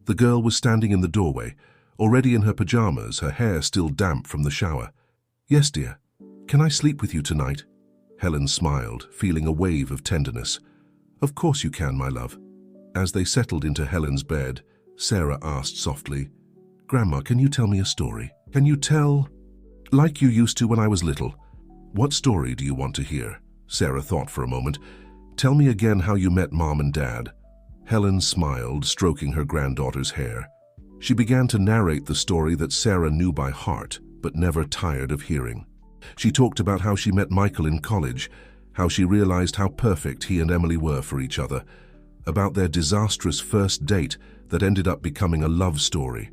The girl was standing in the doorway, already in her pajamas, her hair still damp from the shower. "Yes, dear. Can I sleep with you tonight?" Helen smiled, feeling a wave of tenderness. "Of course you can, my love." As they settled into Helen's bed, Sarah asked softly, "Grandma, can you tell me a story? Can you tell, like you used to when I was little?" "What story do you want to hear?" Sarah thought for a moment. "Tell me again how you met Mom and Dad." Helen smiled, stroking her granddaughter's hair. She began to narrate the story that Sarah knew by heart, but never tired of hearing. She talked about how she met Michael in college, how she realized how perfect he and Emily were for each other, about their disastrous first date that ended up becoming a love story.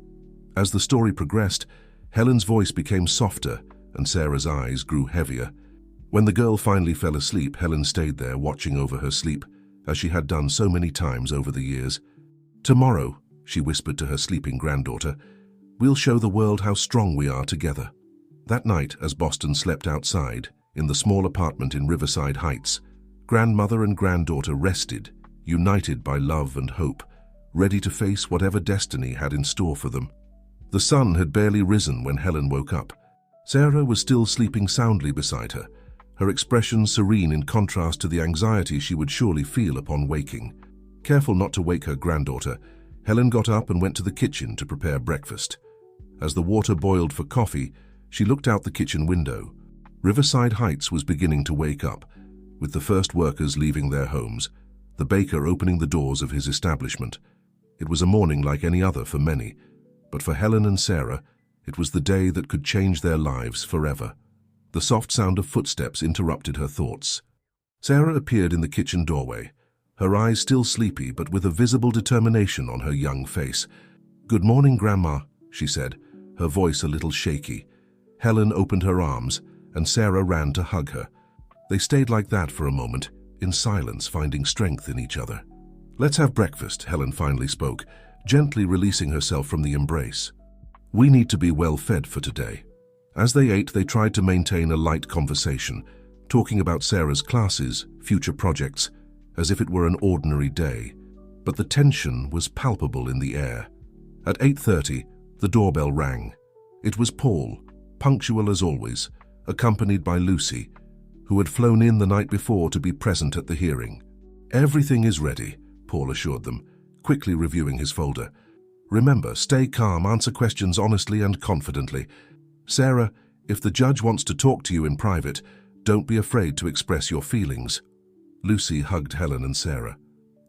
As the story progressed, Helen's voice became softer and Sarah's eyes grew heavier. When the girl finally fell asleep, Helen stayed there watching over her sleep, as she had done so many times over the years. "Tomorrow," she whispered to her sleeping granddaughter, "we'll show the world how strong we are together." That night, as Boston slept outside, in the small apartment in Riverside Heights, grandmother and granddaughter rested, united by love and hope, ready to face whatever destiny had in store for them. The sun had barely risen when Helen woke up. Sarah was still sleeping soundly beside her, her expression serene in contrast to the anxiety she would surely feel upon waking. Careful not to wake her granddaughter, Helen got up and went to the kitchen to prepare breakfast. As the water boiled for coffee, she looked out the kitchen window. Riverside Heights was beginning to wake up, with the first workers leaving their homes. the baker opening the doors of his establishment. It was a morning like any other for many, but for Helen and Sarah, it was the day that could change their lives forever. The soft sound of footsteps interrupted her thoughts. Sarah appeared in the kitchen doorway, her eyes still sleepy but with a visible determination on her young face. "Good morning, Grandma," she said, her voice a little shaky. Helen opened her arms, and Sarah ran to hug her. They stayed like that for a moment, in silence, finding strength in each other. "Let's have breakfast," Helen finally spoke, gently releasing herself from the embrace. "We need to be well fed for today." As they ate, they tried to maintain a light conversation, talking about Sarah's classes, future projects, as if it were an ordinary day. But the tension was palpable in the air. At 8:30, the doorbell rang. It was Paul, punctual as always, accompanied by Lucy, who had flown in the night before to be present at the hearing. "Everything is ready," Paul assured them, quickly reviewing his folder. "Remember, stay calm, answer questions honestly and confidently. Sarah, if the judge wants to talk to you in private, don't be afraid to express your feelings." Lucy hugged Helen and Sarah.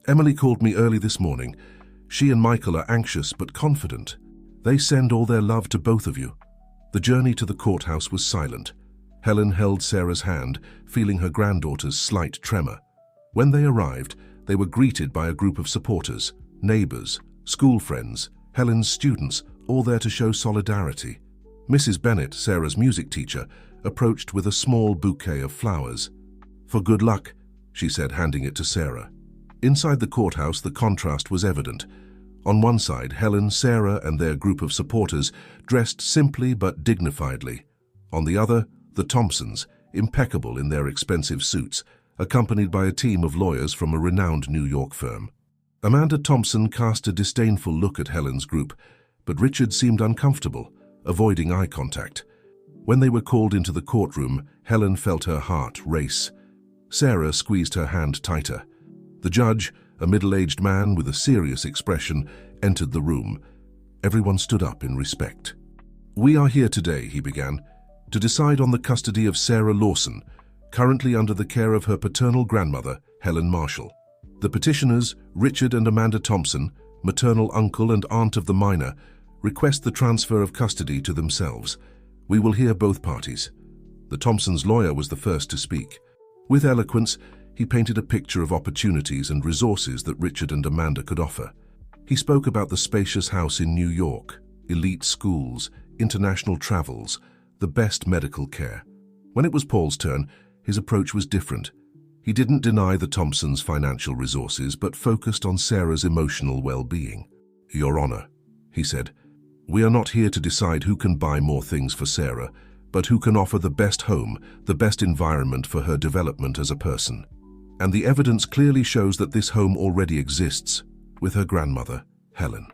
"Emily called me early this morning. She and Michael are anxious but confident. They send all their love to both of you." The journey to the courthouse was silent. Helen held Sarah's hand, feeling her granddaughter's slight tremor. When they arrived, they were greeted by a group of supporters, neighbors, school friends, Helen's students, all there to show solidarity. Mrs. Bennett, Sarah's music teacher, approached with a small bouquet of flowers. "For good luck," she said, handing it to Sarah. Inside the courthouse, the contrast was evident. On one side, Helen, Sarah, and their group of supporters dressed simply but dignifiedly. On the other, the Thompsons, impeccable in their expensive suits, accompanied by a team of lawyers from a renowned New York firm. Amanda Thompson cast a disdainful look at Helen's group, but Richard seemed uncomfortable, avoiding eye contact. When they were called into the courtroom, Helen felt her heart race. Sarah squeezed her hand tighter. The judge, a middle-aged man with a serious expression, entered the room. Everyone stood up in respect. "We are here today," he began, "to decide on the custody of Sarah Lawson, currently under the care of her paternal grandmother, Helen Marshall. The petitioners, Richard and Amanda Thompson, maternal uncle and aunt of the minor, request the transfer of custody to themselves. We will hear both parties." The Thompsons' lawyer was the first to speak. With eloquence, he painted a picture of opportunities and resources that Richard and Amanda could offer. He spoke about the spacious house in New York, elite schools, international travels, the best medical care. When it was Paul's turn, his approach was different. He didn't deny the Thompsons' financial resources, but focused on Sarah's emotional well-being. "Your Honor," he said, "we are not here to decide who can buy more things for Sarah, but who can offer the best home, the best environment for her development as a person. And the evidence clearly shows that this home already exists, with her grandmother, Helen."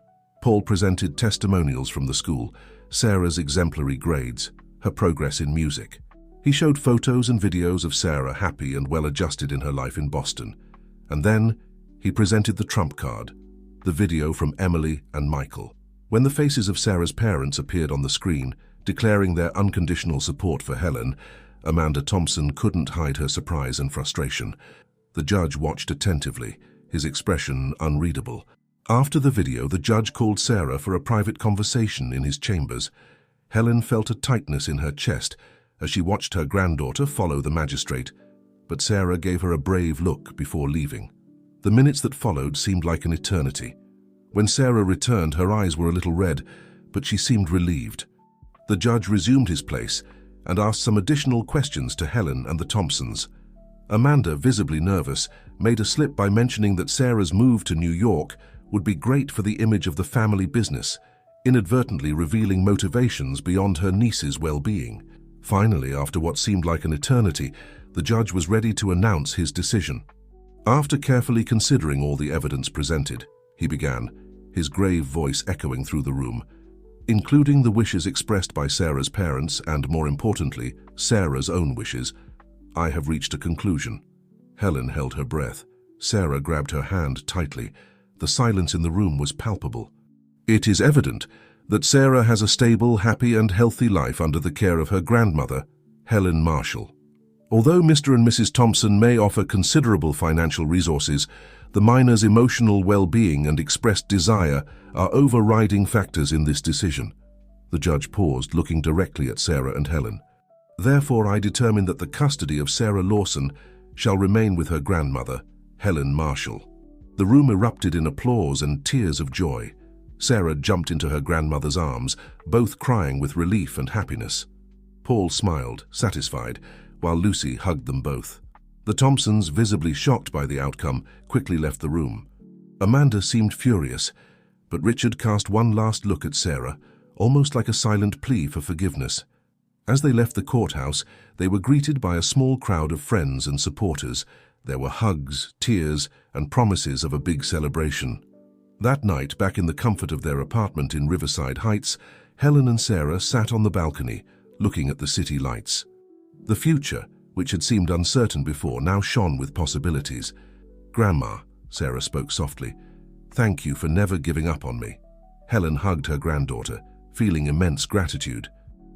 Paul presented testimonials from the school, Sarah's exemplary grades, her progress in music. He showed photos and videos of Sarah happy and well-adjusted in her life in Boston. And then he presented the trump card, the video from Emily and Michael. When the faces of Sarah's parents appeared on the screen, declaring their unconditional support for Helen, Amanda Thompson couldn't hide her surprise and frustration. The judge watched attentively, his expression unreadable. After the video, the judge called Sarah for a private conversation in his chambers. Helen felt a tightness in her chest as she watched her granddaughter follow the magistrate, but Sarah gave her a brave look before leaving. The minutes that followed seemed like an eternity. When Sarah returned, her eyes were a little red, but she seemed relieved. The judge resumed his place and asked some additional questions to Helen and the Thompsons. Amanda, visibly nervous, made a slip by mentioning that Sarah's move to New York would be great for the image of the family business, inadvertently revealing motivations beyond her niece's well-being. Finally, after what seemed like an eternity, the judge was ready to announce his decision. After carefully considering all the evidence presented, he began, his grave voice echoing through the room, "Including the wishes expressed by Sarah's parents and, more importantly, Sarah's own wishes, I have reached a conclusion." Helen held her breath. Sarah grabbed her hand tightly. The silence in the room was palpable. "It is evident that Sarah has a stable, happy and healthy life under the care of her grandmother, Helen Marshall. Although Mr. and Mrs. Thompson may offer considerable financial resources, The minor's emotional well-being and expressed desire are overriding factors in this decision. The judge paused, looking directly at Sarah and Helen. Therefore, I determine that the custody of Sarah Lawson shall remain with her grandmother, Helen Marshall. The room erupted in applause and tears of joy. Sarah jumped into her grandmother's arms, both crying with relief and happiness. Paul smiled, satisfied, while Lucy hugged them both. The Thompsons, visibly shocked by the outcome, quickly left the room. Amanda seemed furious, but Richard cast one last look at Sarah, almost like a silent plea for forgiveness. As they left the courthouse, they were greeted by a small crowd of friends and supporters. There were hugs, tears, and promises of a big celebration. That night, back in the comfort of their apartment in Riverside Heights, Helen and Sarah sat on the balcony, looking at the city lights. The future, which had seemed uncertain before, now shone with possibilities. "Grandma," Sarah spoke softly, "thank you for never giving up on me." Helen hugged her granddaughter, feeling immense gratitude.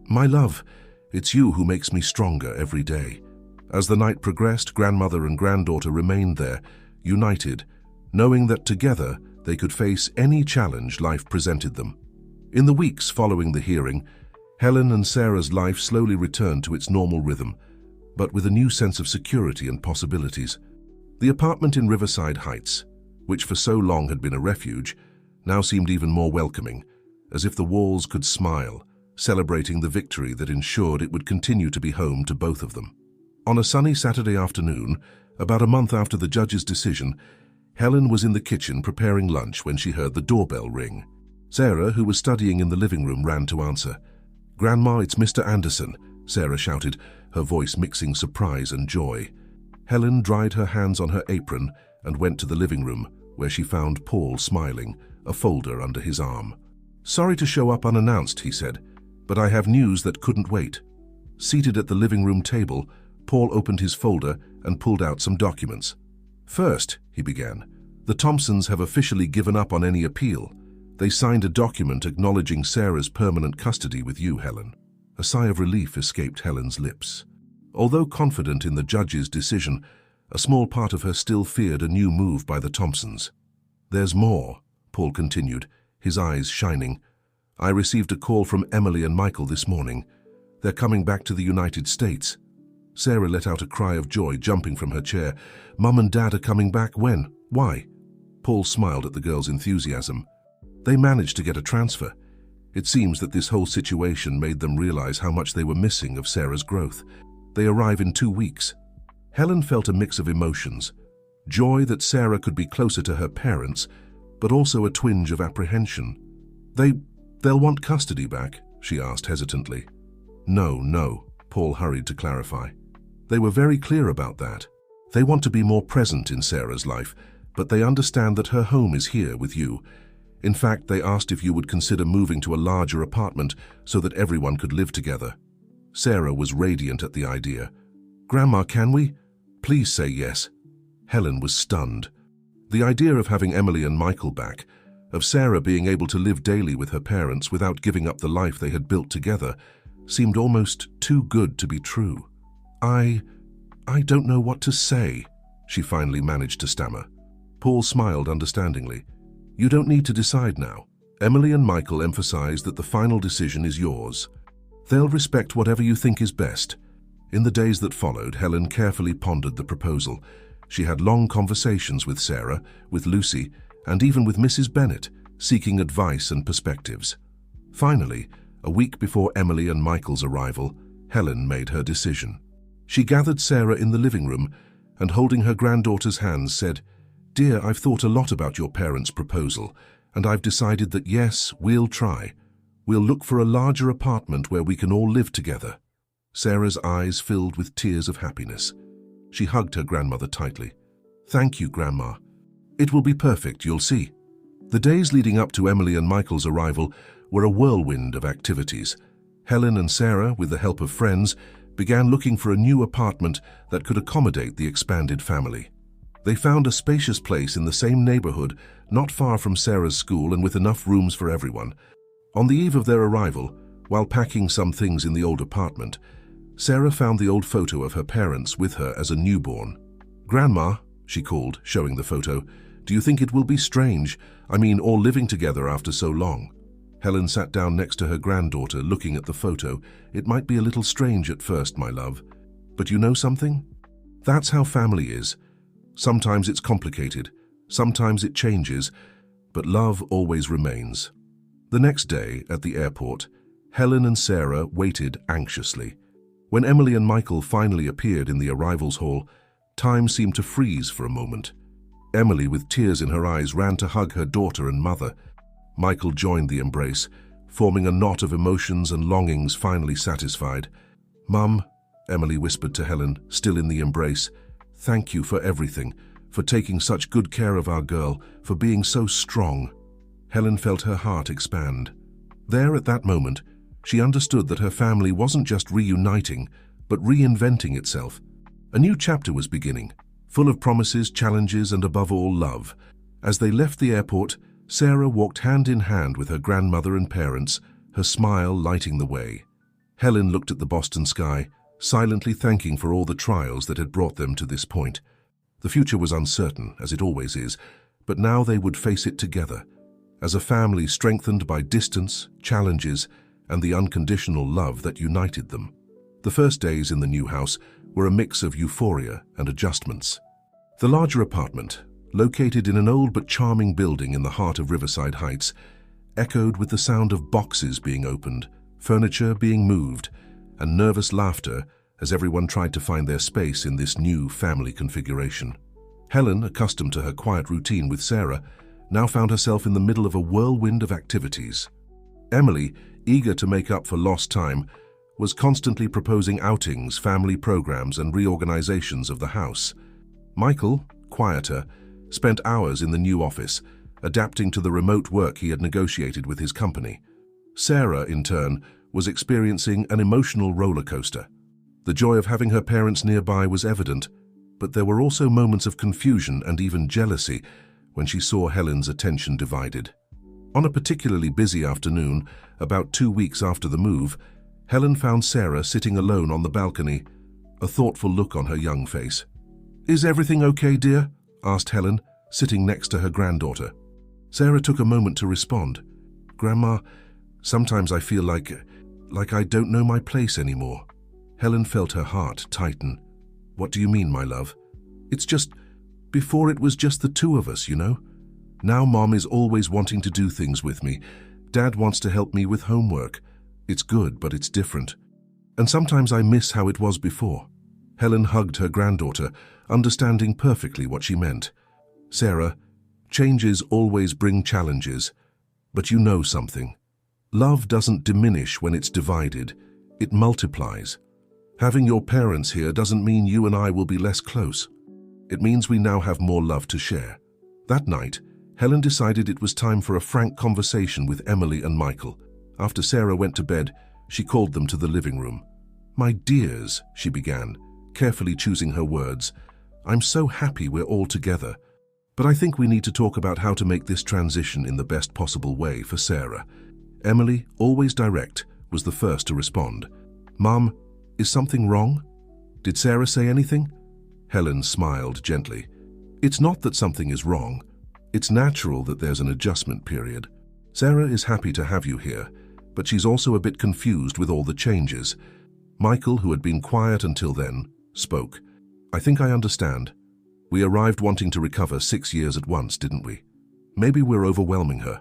"My love, it's you who makes me stronger every day." As the night progressed, grandmother and granddaughter remained there, united, knowing that together they could face any challenge life presented them. In the weeks following the hearing, Helen and Sarah's life slowly returned to its normal rhythm, but with a new sense of security and possibilities. The apartment in Riverside Heights, which for so long had been a refuge, now seemed even more welcoming, as if the walls could smile, celebrating the victory that ensured it would continue to be home to both of them. On a sunny Saturday afternoon, about a month after the judge's decision, Helen was in the kitchen preparing lunch when she heard the doorbell ring. Sarah, who was studying in the living room, ran to answer. "Grandma, it's Mr. Anderson," Sarah shouted, her voice mixing surprise and joy. Helen dried her hands on her apron and went to the living room, where she found Paul smiling, a folder under his arm. "Sorry to show up unannounced," he said, "but I have news that couldn't wait." Seated at the living room table, Paul opened his folder and pulled out some documents. "First," he began, "the Thompsons have officially given up on any appeal. They signed a document acknowledging Sarah's permanent custody with you, Helen." A sigh of relief escaped Helen's lips. Although confident in the judge's decision, a small part of her still feared a new move by the Thompsons. "There's more," Paul continued, his eyes shining. "I received a call from Emily and Michael this morning. They're coming back to the United States." Sarah let out a cry of joy, jumping from her chair. "Mum and Dad are coming back when? Why?" Paul smiled at the girl's enthusiasm. "They managed to get a transfer. It seems that this whole situation made them realize how much they were missing of Sarah's growth. They arrive in 2 weeks. Helen felt a mix of emotions. Joy that Sarah could be closer to her parents, but also a twinge of apprehension. They'll want custody back?" she asked hesitantly. No, Paul hurried to clarify. "They were very clear about that. They want to be more present in Sarah's life, but they understand that her home is here with you. In fact, they asked if you would consider moving to a larger apartment so that everyone could live together." Sarah was radiant at the idea. "Grandma, can we? Please say yes." Helen was stunned. The idea of having Emily and Michael back, of Sarah being able to live daily with her parents without giving up the life they had built together, seemed almost too good to be true. I don't know what to say," she finally managed to stammer. Paul smiled understandingly. "You don't need to decide now. Emily and Michael emphasized that the final decision is yours. They'll respect whatever you think is best." In the days that followed, Helen carefully pondered the proposal. She had long conversations with Sarah, with Lucy, and even with Mrs. Bennet, seeking advice and perspectives. Finally, a week before Emily and Michael's arrival, Helen made her decision. She gathered Sarah in the living room and, holding her granddaughter's hands, said, "Dear, I've thought a lot about your parents' proposal, and I've decided that yes, we'll try. We'll look for a larger apartment where we can all live together." Sarah's eyes filled with tears of happiness. She hugged her grandmother tightly. "Thank you, Grandma. It will be perfect, you'll see." The days leading up to Emily and Michael's arrival were a whirlwind of activities. Helen and Sarah, with the help of friends, began looking for a new apartment that could accommodate the expanded family. They found a spacious place in the same neighborhood, not far from Sarah's school and with enough rooms for everyone. On the eve of their arrival, while packing some things in the old apartment, Sarah found the old photo of her parents with her as a newborn. "Grandma," she called, showing the photo. "Do you think it will be strange? I mean, all living together after so long?" Helen sat down next to her granddaughter, looking at the photo. "It might be a little strange at first, my love. But you know something? That's how family is. Sometimes it's complicated, sometimes it changes, but love always remains." The next day, at the airport, Helen and Sarah waited anxiously. When Emily and Michael finally appeared in the arrivals hall, time seemed to freeze for a moment. Emily, with tears in her eyes, ran to hug her daughter and mother. Michael joined the embrace, forming a knot of emotions and longings finally satisfied. "Mum," Emily whispered to Helen, still in the embrace, "thank you for everything, for taking such good care of our girl, for being so strong." Helen felt her heart expand. There, at that moment, she understood that her family wasn't just reuniting, but reinventing itself. A new chapter was beginning, full of promises, challenges, and above all, love. As they left the airport, Sarah walked hand in hand with her grandmother and parents, her smile lighting the way. Helen looked at the Boston sky, silently thanking for all the trials that had brought them to this point. The future was uncertain, as it always is, but now they would face it together, as a family strengthened by distance, challenges, and the unconditional love that united them. The first days in the new house were a mix of euphoria and adjustments. The larger apartment, located in an old but charming building in the heart of Riverside Heights, echoed with the sound of boxes being opened, furniture being moved, and nervous laughter as everyone tried to find their space in this new family configuration. Helen, accustomed to her quiet routine with Sarah, now found herself in the middle of a whirlwind of activities. Emily, eager to make up for lost time, was constantly proposing outings, family programs, and reorganizations of the house. Michael, quieter, spent hours in the new office, adapting to the remote work he had negotiated with his company. Sarah, in turn, was experiencing an emotional roller coaster. The joy of having her parents nearby was evident, but there were also moments of confusion and even jealousy when she saw Helen's attention divided. On a particularly busy afternoon, about 2 weeks after the move, Helen found Sarah sitting alone on the balcony, a thoughtful look on her young face. "Is everything okay, dear?" asked Helen, sitting next to her granddaughter. Sarah took a moment to respond. "Grandma, sometimes I feel like I don't know my place anymore." Helen felt her heart tighten. "What do you mean, my love?" "It's just, before it was just the two of us, you know. Now Mom is always wanting to do things with me. Dad wants to help me with homework. It's good, but it's different. And sometimes I miss how it was before." Helen hugged her granddaughter, understanding perfectly what she meant. "Sarah, changes always bring challenges, but you know something. Love doesn't diminish when it's divided, it multiplies. Having your parents here doesn't mean you and I will be less close. It means we now have more love to share." That night, Helen decided it was time for a frank conversation with Emily and Michael. After Sarah went to bed, she called them to the living room. "My dears," she began, carefully choosing her words, "I'm so happy we're all together. But I think we need to talk about how to make this transition in the best possible way for Sarah." Emily, always direct, was the first to respond. "Mum, is something wrong? Did Sarah say anything?" Helen smiled gently. "It's not that something is wrong. It's natural that there's an adjustment period. Sarah is happy to have you here, but she's also a bit confused with all the changes." Michael, who had been quiet until then, spoke. "I think I understand. We arrived wanting to recover 6 years at once, didn't we? Maybe we're overwhelming her."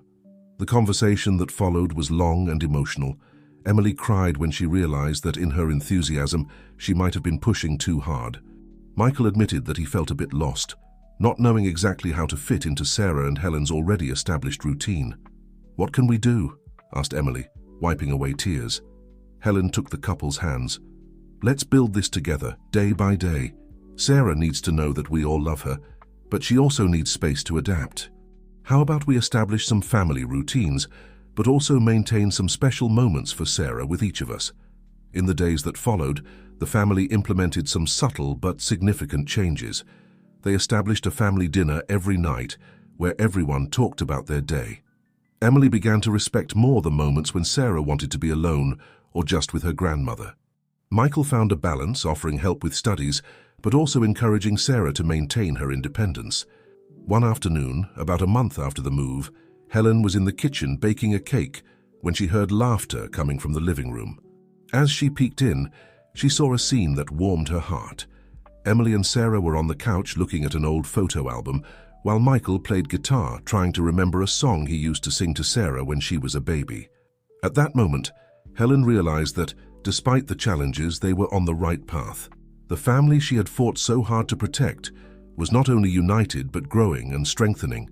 The conversation that followed was long and emotional. Emily cried when she realized that in her enthusiasm, she might have been pushing too hard. Michael admitted that he felt a bit lost, not knowing exactly how to fit into Sarah and Helen's already established routine. "What can we do?" asked Emily, wiping away tears. Helen took the couple's hands. "Let's build this together, day by day. Sarah needs to know that we all love her, but she also needs space to adapt. How about we establish some family routines, but also maintain some special moments for Sarah with each of us?" In the days that followed, the family implemented some subtle but significant changes. They established a family dinner every night, where everyone talked about their day. Emily began to respect more the moments when Sarah wanted to be alone or just with her grandmother. Michael found a balance, offering help with studies, but also encouraging Sarah to maintain her independence. One afternoon, about a month after the move, Helen was in the kitchen baking a cake when she heard laughter coming from the living room. As she peeked in, she saw a scene that warmed her heart. Emily and Sarah were on the couch looking at an old photo album, while Michael played guitar, trying to remember a song he used to sing to Sarah when she was a baby. At that moment, Helen realized that, despite the challenges, they were on the right path. The family she had fought so hard to protect was not only united but growing and strengthening.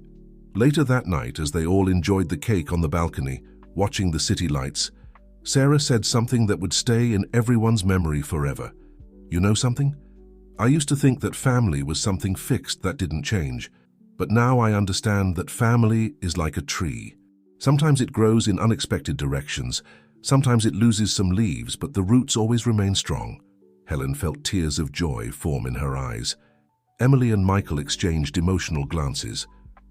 Later that night, as they all enjoyed the cake on the balcony, watching the city lights, Sarah said something that would stay in everyone's memory forever. "You know something? I used to think that family was something fixed that didn't change, but now I understand that family is like a tree. Sometimes it grows in unexpected directions, sometimes it loses some leaves, but the roots always remain strong." Helen felt tears of joy form in her eyes. Emily and Michael exchanged emotional glances,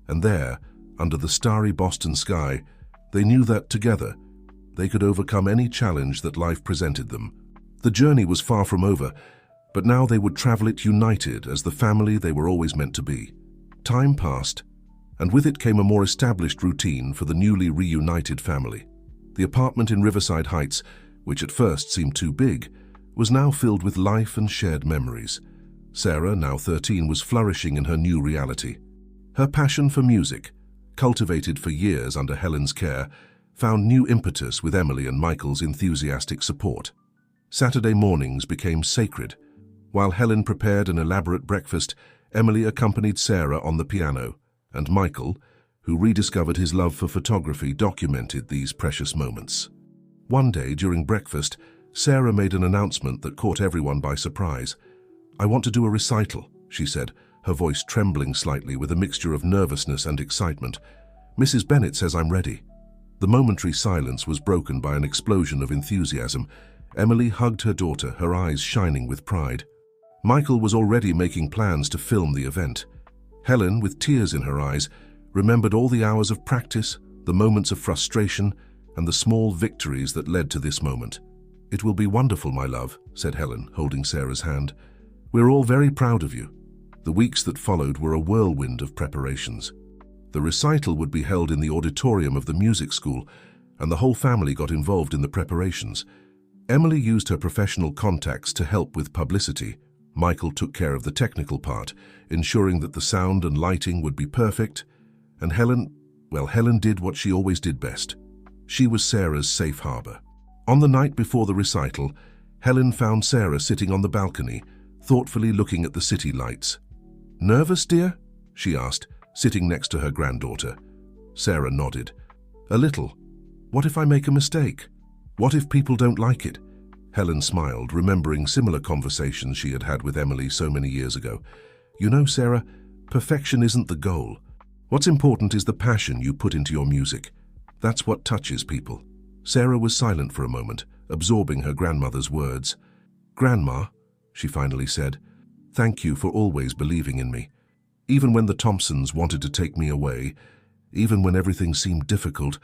and there, under the starry Boston sky, they knew that together they could overcome any challenge that life presented them. The journey was far from over, but now they would travel it united as the family they were always meant to be. Time passed, and with it came a more established routine for the newly reunited family. The apartment in Riverside Heights, which at first seemed too big, was now filled with life and shared memories. Sarah, now 13, was flourishing in her new reality. Her passion for music, cultivated for years under Helen's care, found new impetus with Emily and Michael's enthusiastic support. Saturday mornings became sacred. While Helen prepared an elaborate breakfast, Emily accompanied Sarah on the piano, and Michael, who rediscovered his love for photography, documented these precious moments. One day during breakfast, Sarah made an announcement that caught everyone by surprise. "I want to do a recital," she said, her voice trembling slightly with a mixture of nervousness and excitement. "Mrs. Bennet says I'm ready." The momentary silence was broken by an explosion of enthusiasm. Emily hugged her daughter, her eyes shining with pride. Michael was already making plans to film the event. Helen, with tears in her eyes, remembered all the hours of practice, the moments of frustration, and the small victories that led to this moment. "It will be wonderful, my love," said Helen, holding Sarah's hand. "We're all very proud of you." The weeks that followed were a whirlwind of preparations. The recital would be held in the auditorium of the music school, and the whole family got involved in the preparations. Emily used her professional contacts to help with publicity. Michael took care of the technical part, ensuring that the sound and lighting would be perfect. And Helen did what she always did best. She was Sarah's safe harbor. On the night before the recital, Helen found Sarah sitting on the balcony, thoughtfully looking at the city lights. "Nervous, dear?" she asked, sitting next to her granddaughter. Sarah nodded. "A little. What if I make a mistake? What if people don't like it?" Helen smiled, remembering similar conversations she had had with Emily so many years ago. "You know, Sarah, perfection isn't the goal. What's important is the passion you put into your music. That's what touches people." Sarah was silent for a moment, absorbing her grandmother's words. "Grandma," she finally said, "thank you for always believing in me. Even when the Thompsons wanted to take me away, even when everything seemed difficult,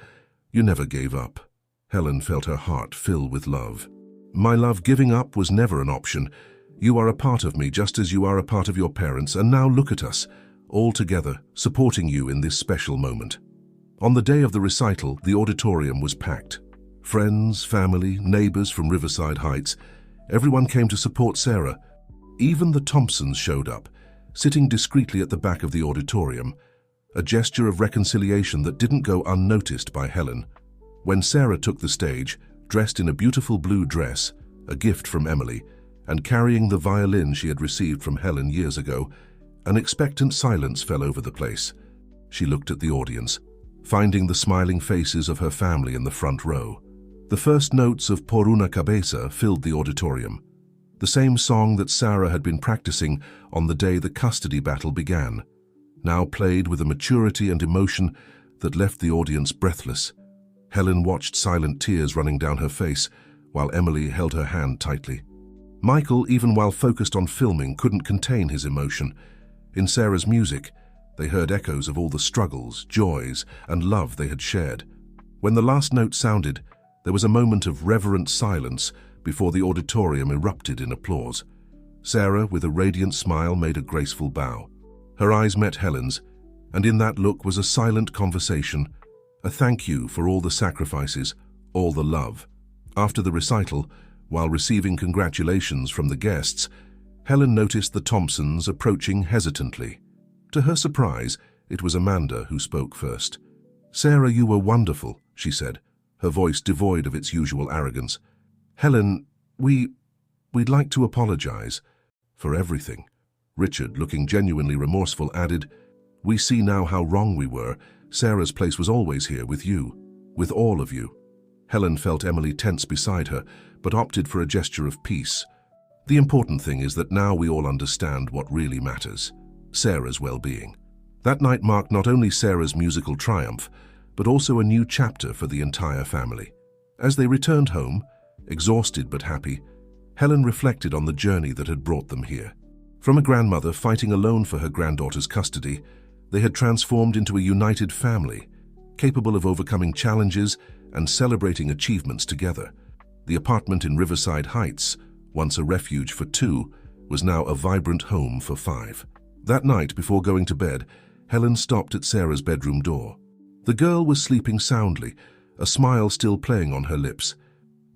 you never gave up." Helen felt her heart fill with love. "My love, giving up was never an option. You are a part of me just as you are a part of your parents, and now look at us, all together, supporting you in this special moment." On the day of the recital, the auditorium was packed. Friends, family, neighbors from Riverside Heights, everyone came to support Sarah. Even the Thompsons showed up, sitting discreetly at the back of the auditorium, a gesture of reconciliation that didn't go unnoticed by Helen. When Sarah took the stage, dressed in a beautiful blue dress, a gift from Emily, and carrying the violin she had received from Helen years ago, an expectant silence fell over the place. She looked at the audience, finding the smiling faces of her family in the front row. The first notes of Por una cabeza filled the auditorium, the same song that Sarah had been practicing on the day the custody battle began, now played with a maturity and emotion that left the audience breathless. Helen watched, silent tears running down her face, while Emily held her hand tightly. Michael, even while focused on filming, couldn't contain his emotion. In Sarah's music, they heard echoes of all the struggles, joys, and love they had shared. When the last note sounded, there was a moment of reverent silence before the auditorium erupted in applause. Sarah, with a radiant smile, made a graceful bow. Her eyes met Helen's, and in that look was a silent conversation, a thank you for all the sacrifices, all the love. After the recital, while receiving congratulations from the guests, Helen noticed the Thompsons approaching hesitantly. To her surprise, it was Amanda who spoke first. "Sarah, you were wonderful," she said, her voice devoid of its usual arrogance. "Helen, we'd like to apologize for everything." Richard, looking genuinely remorseful, added, "We see now how wrong we were. Sarah's place was always here with you, with all of you." Helen felt Emily tense beside her, but opted for a gesture of peace. "The important thing is that now we all understand what really matters, Sarah's well-being." That night marked not only Sarah's musical triumph, but also a new chapter for the entire family. As they returned home, exhausted but happy, Helen reflected on the journey that had brought them here. From a grandmother fighting alone for her granddaughter's custody, they had transformed into a united family, capable of overcoming challenges and celebrating achievements together. The apartment in Riverside Heights, once a refuge for two, was now a vibrant home for five. That night, before going to bed, Helen stopped at Sarah's bedroom door. The girl was sleeping soundly, a smile still playing on her lips.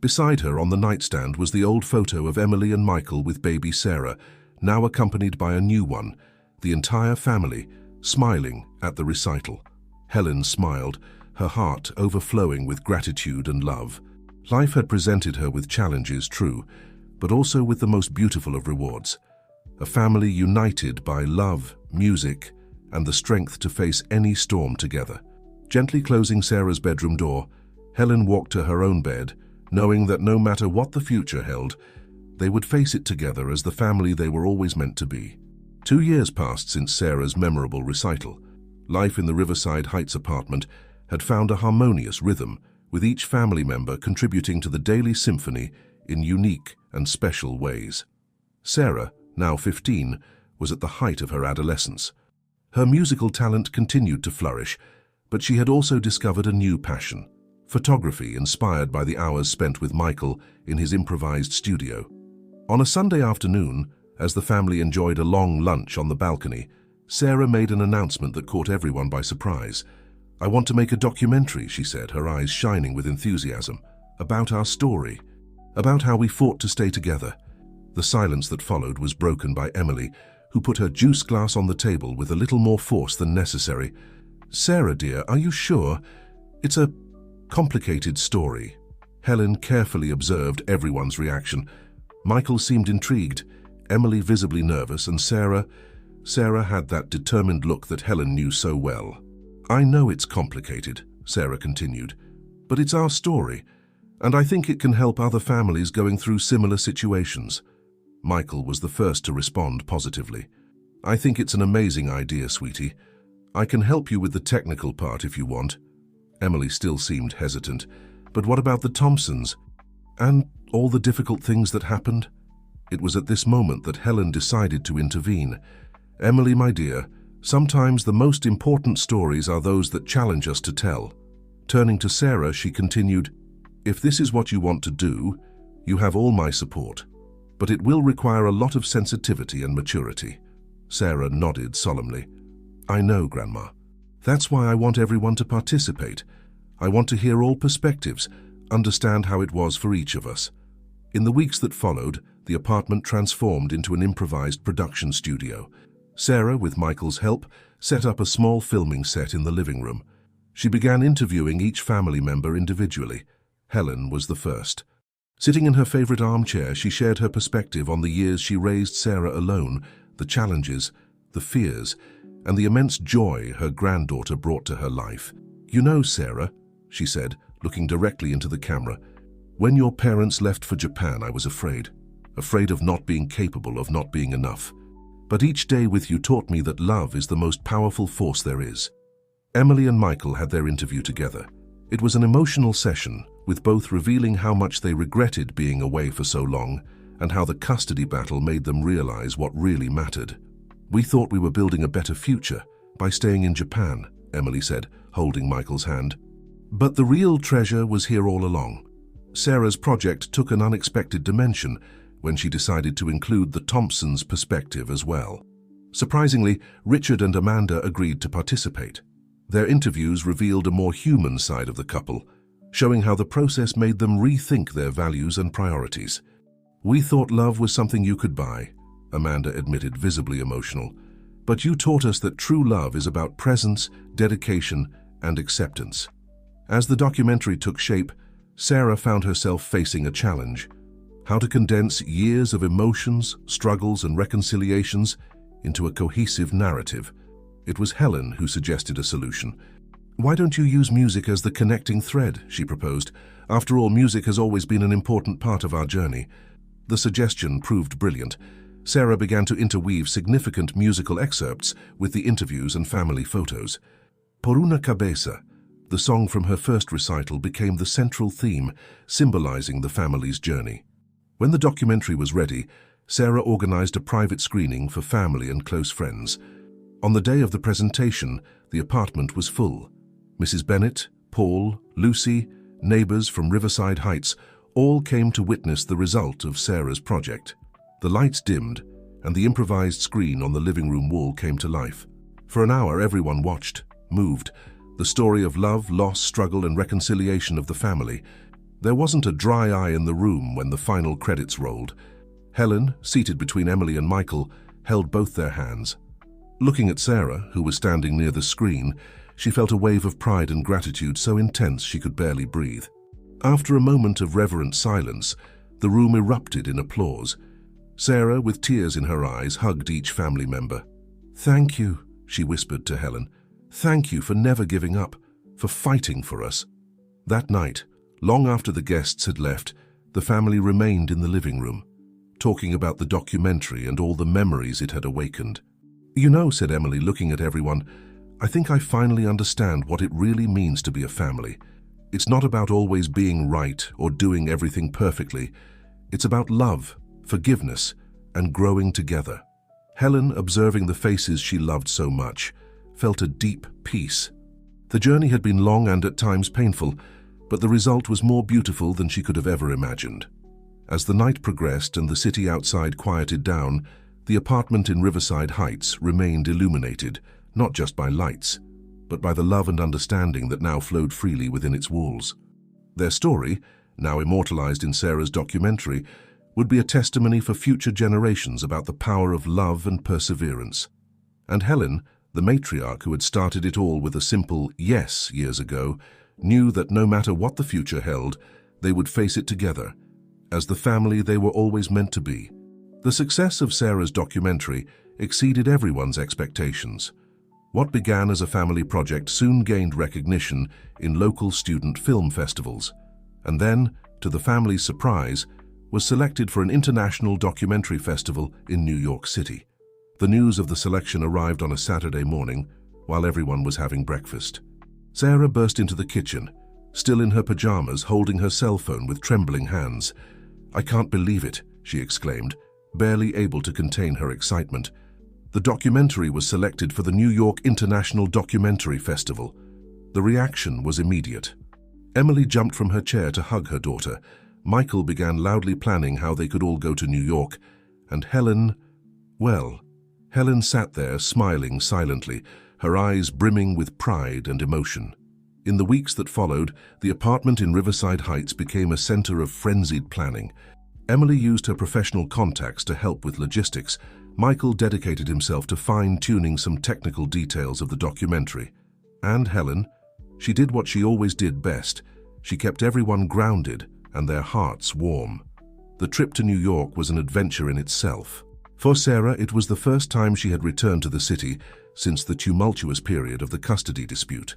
Beside her on the nightstand was the old photo of Emily and Michael with baby Sarah, now accompanied by a new one, the entire family smiling at the recital. Helen smiled, her heart overflowing with gratitude and love. Life had presented her with challenges, true, but also with the most beautiful of rewards. A family united by love, music, and the strength to face any storm together. Gently closing Sarah's bedroom door, Helen walked to her own bed, knowing that no matter what the future held, they would face it together as the family they were always meant to be. 2 years passed since Sarah's memorable recital. Life in the Riverside Heights apartment had found a harmonious rhythm, with each family member contributing to the daily symphony in unique and special ways. Sarah, now 15, was at the height of her adolescence. Her musical talent continued to flourish, but she had also discovered a new passion: photography, inspired by the hours spent with Michael in his improvised studio. On a Sunday afternoon, as the family enjoyed a long lunch on the balcony, Sarah made an announcement that caught everyone by surprise. "I want to make a documentary," she said, her eyes shining with enthusiasm, "about our story, about how we fought to stay together." The silence that followed was broken by Emily, who put her juice glass on the table with a little more force than necessary. "Sarah, dear, are you sure? It's a complicated story." Helen carefully observed everyone's reaction. Michael seemed intrigued, Emily visibly nervous, and Sarah had that determined look that Helen knew so well. "I know it's complicated," Sarah continued, "but it's our story, and I think it can help other families going through similar situations." Michael was the first to respond positively. "I think it's an amazing idea, sweetie. I can help you with the technical part if you want." Emily still seemed hesitant. "But what about the Thompsons? And all the difficult things that happened?" It was at this moment that Helen decided to intervene. "Emily, my dear, sometimes the most important stories are those that challenge us to tell." Turning to Sarah, she continued, "If this is what you want to do, you have all my support. But it will require a lot of sensitivity and maturity." Sarah nodded solemnly. "I know, Grandma. That's why I want everyone to participate. I want to hear all perspectives, understand how it was for each of us." In the weeks that followed, the apartment transformed into an improvised production studio. Sarah, with Michael's help, set up a small filming set in the living room. She began interviewing each family member individually. Helen was the first. Sitting in her favorite armchair, she shared her perspective on the years she raised Sarah alone, the challenges, the fears, and the immense joy her granddaughter brought to her life. "You know, Sarah," she said, looking directly into the camera, "when your parents left for Japan, I was afraid of not being capable, of not being enough. But each day with you taught me that love is the most powerful force there is." Emily and Michael had their interview together. It was an emotional session, with both revealing how much they regretted being away for so long and how the custody battle made them realize what really mattered. "We thought we were building a better future by staying in Japan," Emily said, holding Michael's hand. "But the real treasure was here all along. Sarah's project took an unexpected dimension when she decided to include the Thompsons' perspective as well. Surprisingly, Richard and Amanda agreed to participate. Their interviews revealed a more human side of the couple, showing how the process made them rethink their values and priorities. "We thought love was something you could buy," Amanda admitted, visibly emotional. "But you taught us that true love is about presence, dedication, and acceptance." As the documentary took shape, Sarah found herself facing a challenge: how to condense years of emotions, struggles, and reconciliations into a cohesive narrative. It was Helen who suggested a solution. "Why don't you use music as the connecting thread?" she proposed. "After all, music has always been an important part of our journey." The suggestion proved brilliant. Sarah began to interweave significant musical excerpts with the interviews and family photos. "Por una cabeza," the song from her first recital, became the central theme, symbolizing the family's journey. When the documentary was ready, Sarah organized a private screening for family and close friends. On the day of the presentation, the apartment was full. Mrs. Bennett, Paul, Lucy, neighbors from Riverside Heights all came to witness the result of Sarah's project. The lights dimmed, and the improvised screen on the living room wall came to life. For an hour, everyone watched, moved, the story of love, loss, struggle, and reconciliation of the family. There wasn't a dry eye in the room when the final credits rolled. Helen, seated between Emily and Michael, held both their hands. Looking at Sarah, who was standing near the screen, she felt a wave of pride and gratitude so intense she could barely breathe. After a moment of reverent silence, the room erupted in applause. Sarah, with tears in her eyes, hugged each family member. "Thank you," she whispered to Helen. "Thank you for never giving up, for fighting for us." That night, long after the guests had left, the family remained in the living room, talking about the documentary and all the memories it had awakened. "You know," said Emily, looking at everyone, "I think I finally understand what it really means to be a family. It's not about always being right or doing everything perfectly. It's about love, forgiveness, and growing together." Helen, observing the faces she loved so much, felt a deep peace. The journey had been long and at times painful, but the result was more beautiful than she could have ever imagined. As the night progressed and the city outside quieted down, the apartment in Riverside Heights remained illuminated, not just by lights, but by the love and understanding that now flowed freely within its walls. Their story, now immortalized in Sarah's documentary, would be a testimony for future generations about the power of love and perseverance. And Helen, the matriarch who had started it all with a simple yes years ago, knew that no matter what the future held, they would face it together, as the family they were always meant to be. The success of Sarah's documentary exceeded everyone's expectations. What began as a family project soon gained recognition in local student film festivals, and then, to the family's surprise, was selected for an international documentary festival in New York City. The news of the selection arrived on a Saturday morning while everyone was having breakfast. Sarah burst into the kitchen, still in her pajamas, holding her cell phone with trembling hands. "I can't believe it," she exclaimed, barely able to contain her excitement. The documentary was selected for the New York International Documentary Festival. The reaction was immediate. Emily jumped from her chair to hug her daughter. Michael began loudly planning how they could all go to New York. And Helen sat there smiling silently, her eyes brimming with pride and emotion. In the weeks that followed, the apartment in Riverside Heights became a center of frenzied planning. Emily used her professional contacts to help with logistics. Michael dedicated himself to fine-tuning some technical details of the documentary. And Helen, she did what she always did best. She kept everyone grounded and their hearts warm. The trip to New York was an adventure in itself. For Sarah, it was the first time she had returned to the city since the tumultuous period of the custody dispute.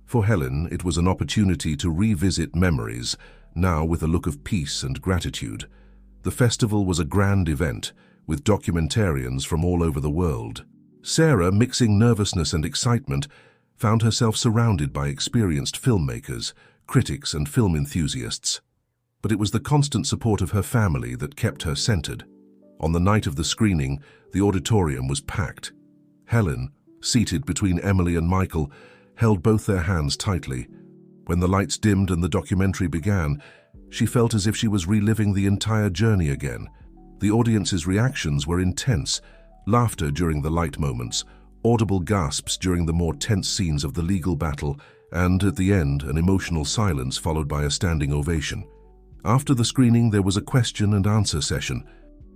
For Helen, it was an opportunity to revisit memories, now with a look of peace and gratitude. The festival was a grand event, with documentarians from all over the world. Sarah, mixing nervousness and excitement, found herself surrounded by experienced filmmakers, critics, and film enthusiasts. But it was the constant support of her family that kept her centered. On the night of the screening, the auditorium was packed. Helen, seated between Emily and Michael, held both their hands tightly. When the lights dimmed and the documentary began, she felt as if she was reliving the entire journey again. The audience's reactions were intense, laughter during the light moments, audible gasps during the more tense scenes of the legal battle, and, at the end, an emotional silence followed by a standing ovation. After the screening, there was a question and answer session.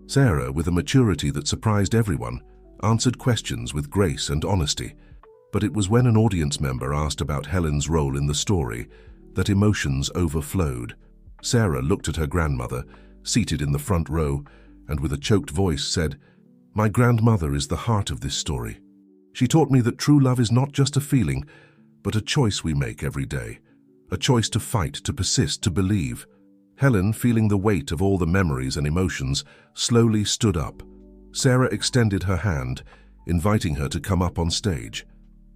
Sarah, with a maturity that surprised everyone, answered questions with grace and honesty. But it was when an audience member asked about Helen's role in the story that emotions overflowed. Sarah looked at her grandmother, seated in the front row, and with a choked voice said, "My grandmother is the heart of this story. She taught me that true love is not just a feeling, but a choice we make every day. A choice to fight, to persist, to believe." Helen, feeling the weight of all the memories and emotions, slowly stood up. Sarah extended her hand, inviting her to come up on stage.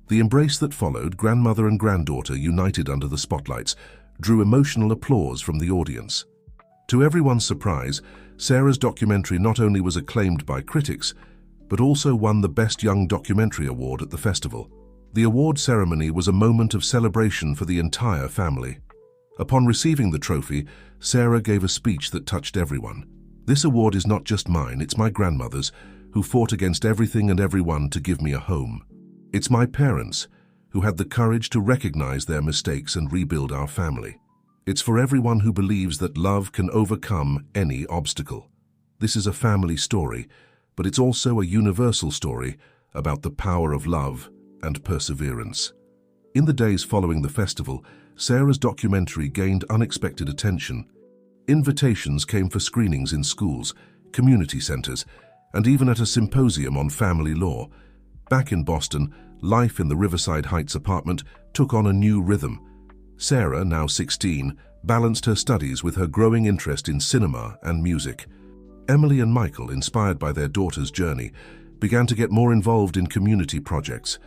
The embrace that followed, grandmother and granddaughter united under the spotlights, drew emotional applause from the audience. To everyone's surprise, Sarah's documentary not only was acclaimed by critics, but also won the Best Young Documentary Award at the festival. The award ceremony was a moment of celebration for the entire family. Upon receiving the trophy, Sarah gave a speech that touched everyone. "This award is not just mine, it's my grandmother's, who fought against everything and everyone to give me a home. It's my parents, who had the courage to recognize their mistakes and rebuild our family. It's for everyone who believes that love can overcome any obstacle. This is a family story, but it's also a universal story about the power of love and perseverance." In the days following the festival, Sarah's documentary gained unexpected attention. Invitations came for screenings in schools, community centers, and even at a symposium on family law. Back in Boston, life in the Riverside Heights apartment took on a new rhythm. Sarah, now 16, balanced her studies with her growing interest in cinema and music. Emily and Michael, inspired by their daughter's journey, began to get more involved in community projects,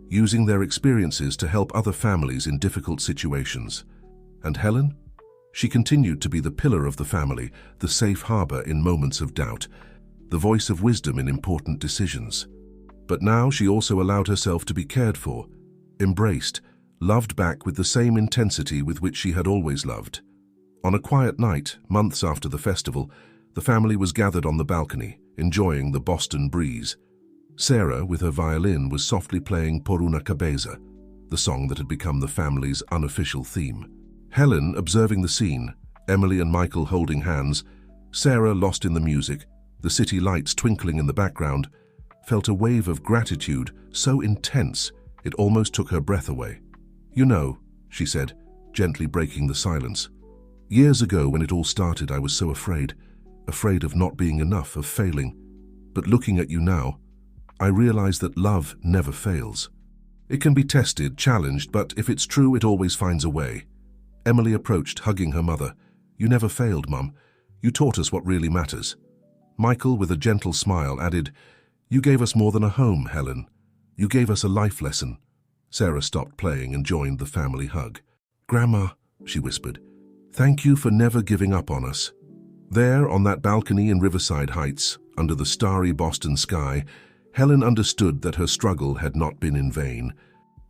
using their experiences to help other families in difficult situations. And Helen? She continued to be the pillar of the family, the safe harbor in moments of doubt, the voice of wisdom in important decisions. But now she also allowed herself to be cared for, embraced, loved back with the same intensity with which she had always loved. On a quiet night, months after the festival, the family was gathered on the balcony, enjoying the Boston breeze. Sarah, with her violin, was softly playing Por una cabeza, the song that had become the family's unofficial theme. Helen, observing the scene, Emily and Michael holding hands, Sarah lost in the music, the city lights twinkling in the background, felt a wave of gratitude so intense it almost took her breath away. "You know," she said, gently breaking the silence, "years ago when it all started, I was so afraid of not being enough, of failing. But looking at you now, I realize that love never fails. It can be tested, challenged, but if it's true, it always finds a way." Emily approached, hugging her mother. "You never failed, Mum. You taught us what really matters." Michael, with a gentle smile, added, "You gave us more than a home, Helen. You gave us a life lesson." Sarah stopped playing and joined the family hug. "Grandma," she whispered, "thank you for never giving up on us." There, on that balcony in Riverside Heights, under the starry Boston sky, Helen understood that her struggle had not been in vain.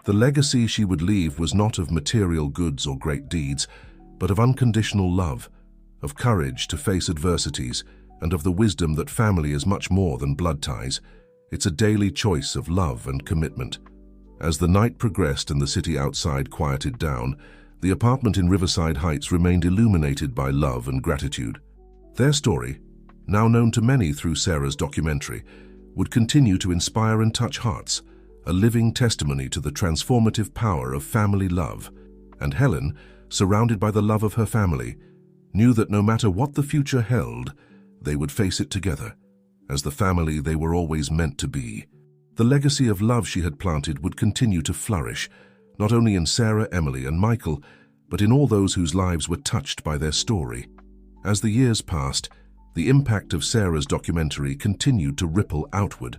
The legacy she would leave was not of material goods or great deeds, but of unconditional love, of courage to face adversities, and of the wisdom that family is much more than blood ties. It's a daily choice of love and commitment. As the night progressed and the city outside quieted down, the apartment in Riverside Heights remained illuminated by love and gratitude. Their story, now known to many through Sarah's documentary, would continue to inspire and touch hearts, a living testimony to the transformative power of family love. And Helen, surrounded by the love of her family, knew that no matter what the future held, they would face it together, as the family they were always meant to be. The legacy of love she had planted would continue to flourish, not only in Sarah, Emily, and Michael, but in all those whose lives were touched by their story. As the years passed, the impact of Sarah's documentary continued to ripple outward,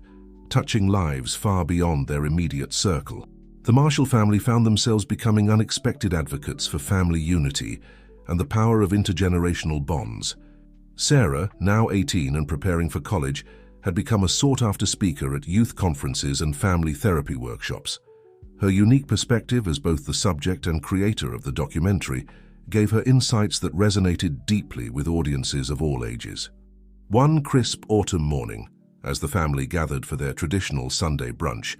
touching lives far beyond their immediate circle. The Marshall family found themselves becoming unexpected advocates for family unity and the power of intergenerational bonds. Sarah, now 18 and preparing for college, had become a sought-after speaker at youth conferences and family therapy workshops. Her unique perspective as both the subject and creator of the documentary gave her insights that resonated deeply with audiences of all ages. One crisp autumn morning, as the family gathered for their traditional Sunday brunch,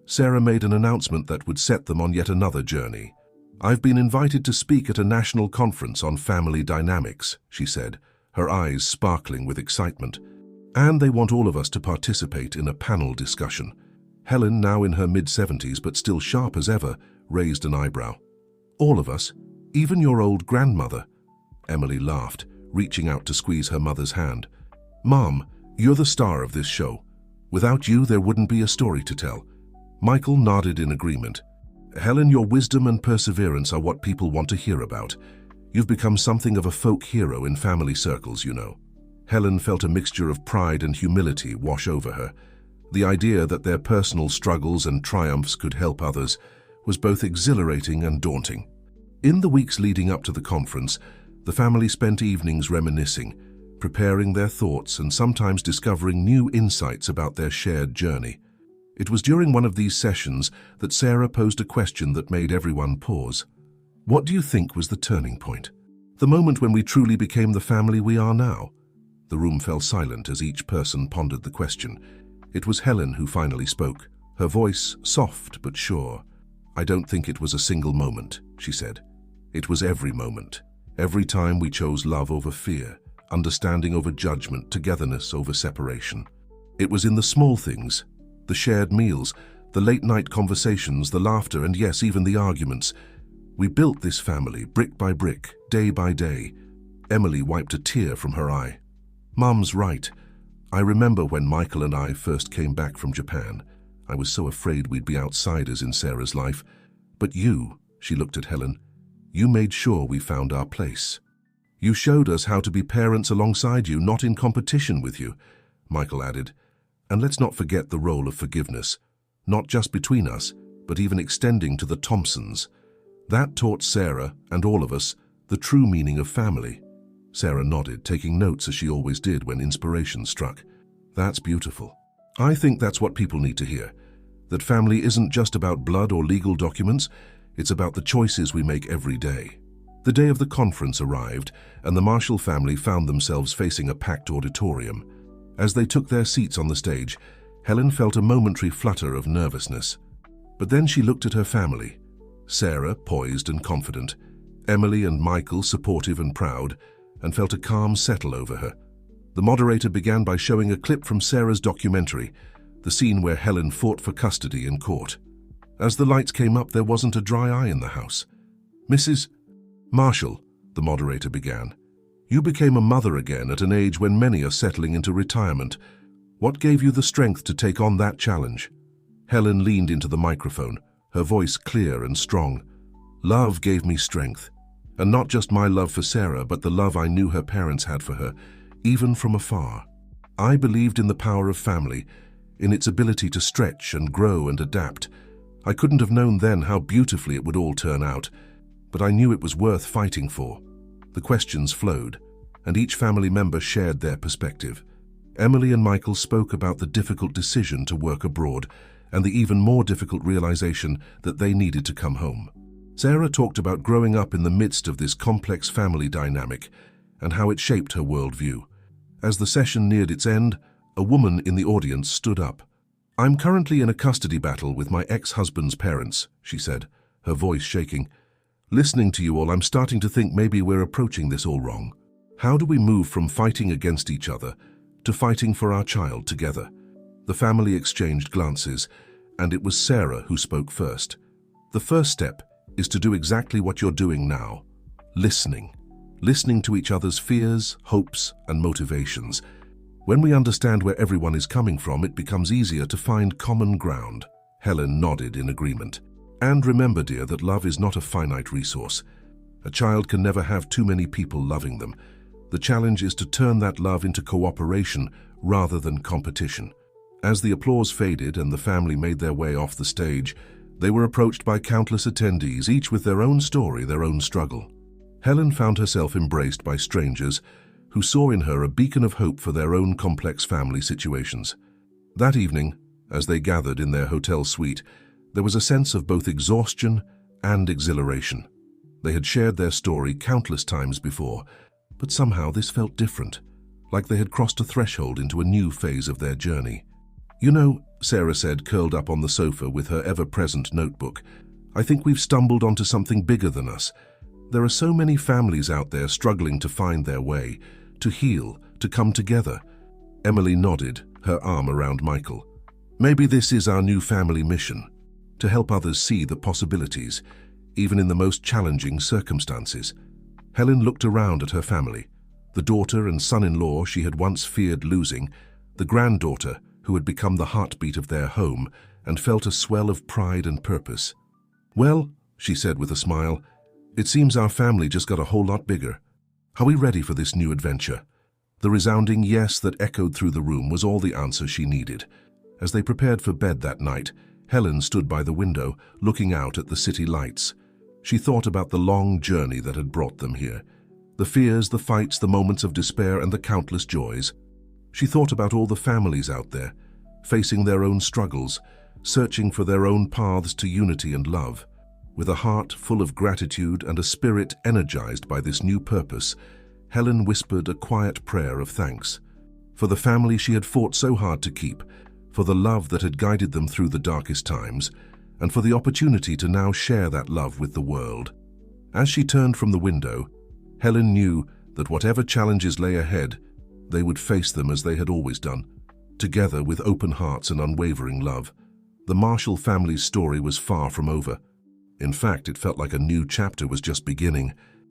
Sarah made an announcement that would set them on yet another journey. "I've been invited to speak at a national conference on family dynamics," she said, her eyes sparkling with excitement. "And they want all of us to participate in a panel discussion." Helen, now in her mid-70s but still sharp as ever, raised an eyebrow. "All of us? Even your old grandmother?" Emily laughed, reaching out to squeeze her mother's hand. "Mom, you're the star of this show. Without you, there wouldn't be a story to tell." Michael nodded in agreement. "Helen, your wisdom and perseverance are what people want to hear about. You've become something of a folk hero in family circles, you know." Helen felt a mixture of pride and humility wash over her. The idea that their personal struggles and triumphs could help others was both exhilarating and daunting. In the weeks leading up to the conference, the family spent evenings reminiscing, preparing their thoughts and sometimes discovering new insights about their shared journey. It was during one of these sessions that Sarah posed a question that made everyone pause. "What do you think was the turning point? The moment when we truly became the family we are now?" The room fell silent as each person pondered the question. It was Helen who finally spoke, her voice soft but sure. "I don't think it was a single moment," she said. "It was every moment. Every time we chose love over fear, understanding over judgment, togetherness over separation. It was in the small things, the shared meals, the late-night conversations, the laughter, and yes, even the arguments. We built this family, brick by brick, day by day." Emily wiped a tear from her eye. "Mum's right. I remember when Michael and I first came back from Japan. I was so afraid we'd be outsiders in Sarah's life. But you," she looked at Helen, "you made sure we found our place. You showed us how to be parents alongside you, not in competition with you," Michael added. "And let's not forget the role of forgiveness, not just between us, but even extending to the Thompsons. That taught Sarah, and all of us, the true meaning of family." Sarah nodded, taking notes as she always did when inspiration struck. "That's beautiful. I think that's what people need to hear. That family isn't just about blood or legal documents, it's about the choices we make every day." The day of the conference arrived, and the Marshall family found themselves facing a packed auditorium. As they took their seats on the stage, Helen felt a momentary flutter of nervousness. But then she looked at her family. Sarah, poised and confident, Emily and Michael, supportive and proud, and felt a calm settle over her. The moderator began by showing a clip from Sarah's documentary, the scene where Helen fought for custody in court. As the lights came up, there wasn't a dry eye in the house. "Mrs. Marshall," the moderator began, "you became a mother again at an age when many are settling into retirement. What gave you the strength to take on that challenge?" Helen leaned into the microphone, her voice clear and strong. "Love gave me strength. And not just my love for Sarah, but the love I knew her parents had for her, even from afar. I believed in the power of family, in its ability to stretch and grow and adapt. I couldn't have known then how beautifully it would all turn out, but I knew it was worth fighting for." The questions flowed, and each family member shared their perspective. Emily and Michael spoke about the difficult decision to work abroad and the even more difficult realization that they needed to come home. Sarah talked about growing up in the midst of this complex family dynamic and how it shaped her worldview. As the session neared its end, a woman in the audience stood up. "I'm currently in a custody battle with my ex-husband's parents," she said, her voice shaking. "Listening to you all, I'm starting to think maybe we're approaching this all wrong. How do we move from fighting against each other to fighting for our child together?" The family exchanged glances, and it was Sarah who spoke first. "The first step is to do exactly what you're doing now. Listening to each other's fears, hopes, and motivations. When we understand where everyone is coming from, it becomes easier to find common ground." Helen nodded in agreement. "And remember, dear, that love is not a finite resource. A child can never have too many people loving them. The challenge is to turn that love into cooperation rather than competition." As the applause faded and the family made their way off the stage, they were approached by countless attendees, each with their own story, their own struggle. Helen found herself embraced by strangers who saw in her a beacon of hope for their own complex family situations. That evening, as they gathered in their hotel suite, there was a sense of both exhaustion and exhilaration. They had shared their story countless times before, but somehow this felt different, like they had crossed a threshold into a new phase of their journey. "You know," Sarah said, curled up on the sofa with her ever-present notebook, "I think we've stumbled onto something bigger than us. There are so many families out there struggling to find their way, to heal, to come together." Emily nodded, her arm around Michael. "Maybe this is our new family mission, to help others see the possibilities, even in the most challenging circumstances." Helen looked around at her family, the daughter and son-in-law she had once feared losing, the granddaughter who had become the heartbeat of their home, and felt a swell of pride and purpose. "Well," she said with a smile, "it seems our family just got a whole lot bigger. Are we ready for this new adventure?" The resounding yes that echoed through the room was all the answer she needed. As they prepared for bed that night, Helen stood by the window, looking out at the city lights. She thought about the long journey that had brought them here. The fears, the fights, the moments of despair, and the countless joys. She thought about all the families out there, facing their own struggles, searching for their own paths to unity and love. With a heart full of gratitude and a spirit energized by this new purpose, Helen whispered a quiet prayer of thanks. For the family she had fought so hard to keep, for the love that had guided them through the darkest times, and for the opportunity to now share that love with the world. As she turned from the window, Helen knew that whatever challenges lay ahead, they would face them as they had always done, together with open hearts and unwavering love. The Marshall family's story was far from over. In fact, it felt like a new chapter was just beginning.